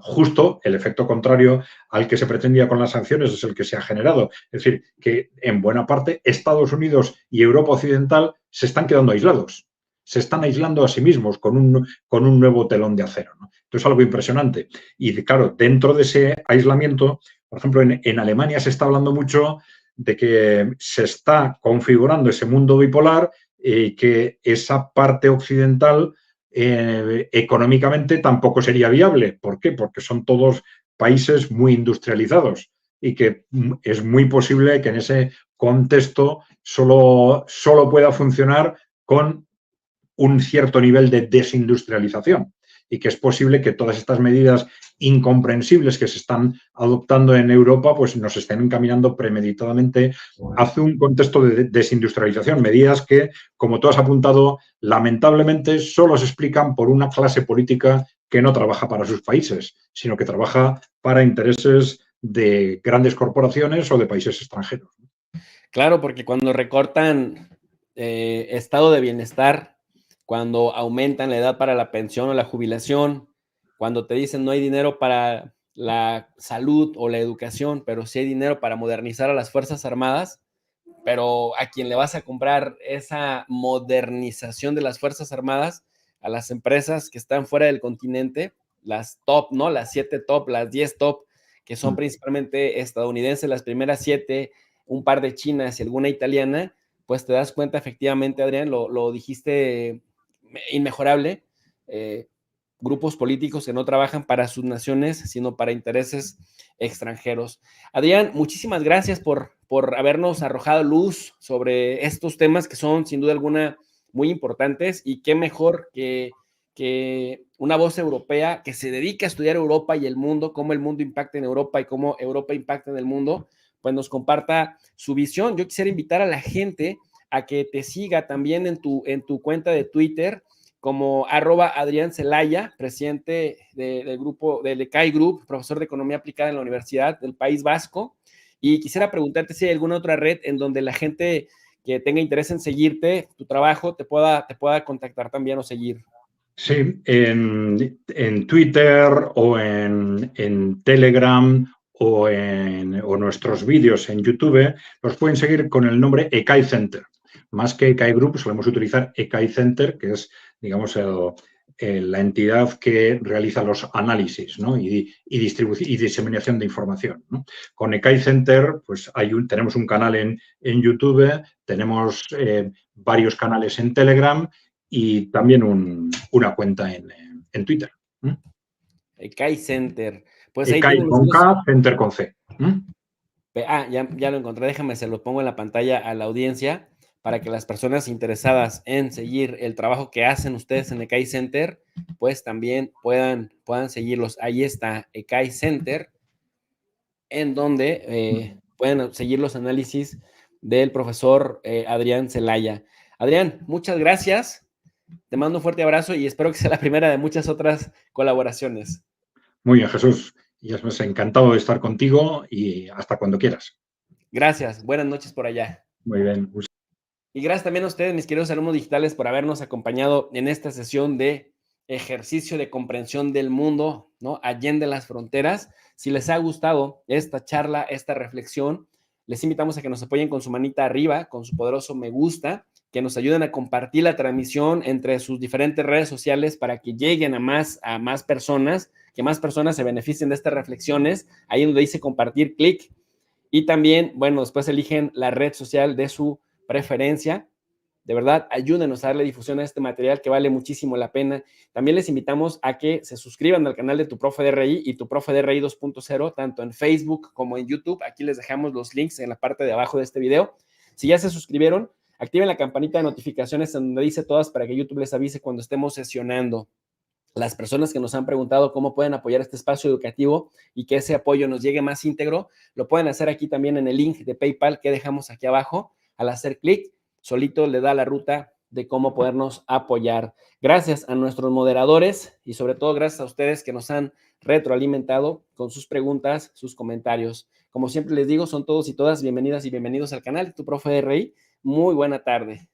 [SPEAKER 2] justo el efecto contrario al que se pretendía con las sanciones, es el que se ha generado. Es decir, que en buena parte Estados Unidos y Europa Occidental se están quedando aislados, se están aislando a sí mismos con un nuevo telón de acero, ¿no? Esto es algo impresionante. Y claro, dentro de ese aislamiento, por ejemplo, en Alemania se está hablando mucho de que se está configurando ese mundo bipolar y que esa parte occidental económicamente tampoco sería viable. ¿Por qué? Porque son todos países muy industrializados y que es muy posible que en ese contexto solo pueda funcionar con un cierto nivel de desindustrialización y que es posible que todas estas medidas incomprensibles que se están adoptando en Europa pues nos estén encaminando premeditadamente hacia un contexto de desindustrialización. Medidas que, como tú has apuntado, lamentablemente solo se explican por una clase política que no trabaja para sus países, sino que trabaja para intereses de grandes corporaciones o de países extranjeros.
[SPEAKER 1] Claro, porque cuando recortan estado de bienestar, cuando aumentan la edad para la pensión o la jubilación, cuando te dicen no hay dinero para la salud o la educación, pero sí hay dinero para modernizar a las Fuerzas Armadas, pero a quien le vas a comprar esa modernización de las Fuerzas Armadas, a las empresas que están fuera del continente, las top, ¿no? Las 7 top, las 10 top, que son principalmente estadounidenses, las primeras 7, un par de chinas y alguna italiana, pues te das cuenta efectivamente, Adrián, lo dijiste inmejorable, grupos políticos que no trabajan para sus naciones, sino para intereses extranjeros. Adrián, muchísimas gracias por habernos arrojado luz sobre estos temas que son sin duda alguna muy importantes y qué mejor que una voz europea que se dedica a estudiar Europa y el mundo, cómo el mundo impacta en Europa y cómo Europa impacta en el mundo, pues nos comparta su visión. Yo quisiera invitar a la gente a que te siga también en tu cuenta de Twitter como @Adrián Celaya, presidente del grupo del ECAI Group, profesor de Economía Aplicada en la Universidad del País Vasco. Y quisiera preguntarte si hay alguna otra red en donde la gente que tenga interés en seguirte, tu trabajo, te pueda contactar también o seguir.
[SPEAKER 2] Sí, en Twitter o en Telegram o nuestros vídeos en YouTube los pueden seguir con el nombre ECAI Center. Más que ECAI Group, solemos utilizar ECAI Center, que es, digamos, la entidad que realiza los análisis, ¿no? y distribución y diseminación de información, ¿no? Con ECAI Center, pues tenemos un canal en YouTube, tenemos varios canales en Telegram y también una cuenta en Twitter.
[SPEAKER 1] ECAI Center. Pues ahí
[SPEAKER 2] ECAI
[SPEAKER 1] tienen
[SPEAKER 2] con
[SPEAKER 1] los...
[SPEAKER 2] K, Center con C.
[SPEAKER 1] Ya lo encontré, déjame, se lo pongo en la pantalla a la audiencia para que las personas interesadas en seguir el trabajo que hacen ustedes en ECAI Center, pues también puedan seguirlos. Ahí está ECAI Center, en donde pueden seguir los análisis del profesor Adrián Celaya. Adrián, muchas gracias. Te mando un fuerte abrazo y espero que sea la primera de muchas otras colaboraciones.
[SPEAKER 2] Muy bien, Jesús. Y es encantado de estar contigo y hasta cuando quieras.
[SPEAKER 1] Gracias. Buenas noches por allá.
[SPEAKER 2] Muy bien.
[SPEAKER 1] Y gracias también a ustedes, mis queridos alumnos digitales, por habernos acompañado en esta sesión de ejercicio de comprensión del mundo, ¿no? Allende las fronteras. Si les ha gustado esta charla, esta reflexión, les invitamos a que nos apoyen con su manita arriba, con su poderoso me gusta, que nos ayuden a compartir la transmisión entre sus diferentes redes sociales para que lleguen a más personas, que más personas se beneficien de estas reflexiones. Ahí donde dice compartir, clic. Y también, bueno, después eligen la red social de su preferencia. De verdad, ayúdenos a darle difusión a este material que vale muchísimo la pena. También les invitamos a que se suscriban al canal de Tu Profe DRI y Tu Profe DRI 2.0, tanto en Facebook como en YouTube. Aquí les dejamos los links en la parte de abajo de este video. Si ya se suscribieron, activen la campanita de notificaciones en donde dice todas para que YouTube les avise cuando estemos sesionando. Las personas que nos han preguntado cómo pueden apoyar este espacio educativo y que ese apoyo nos llegue más íntegro, lo pueden hacer aquí también en el link de PayPal que dejamos aquí abajo. Al hacer clic, solito le da la ruta de cómo podernos apoyar. Gracias a nuestros moderadores y sobre todo gracias a ustedes que nos han retroalimentado con sus preguntas, sus comentarios. Como siempre les digo, son todos y todas bienvenidas y bienvenidos al canal de Tu Profe DRI. Muy buena tarde.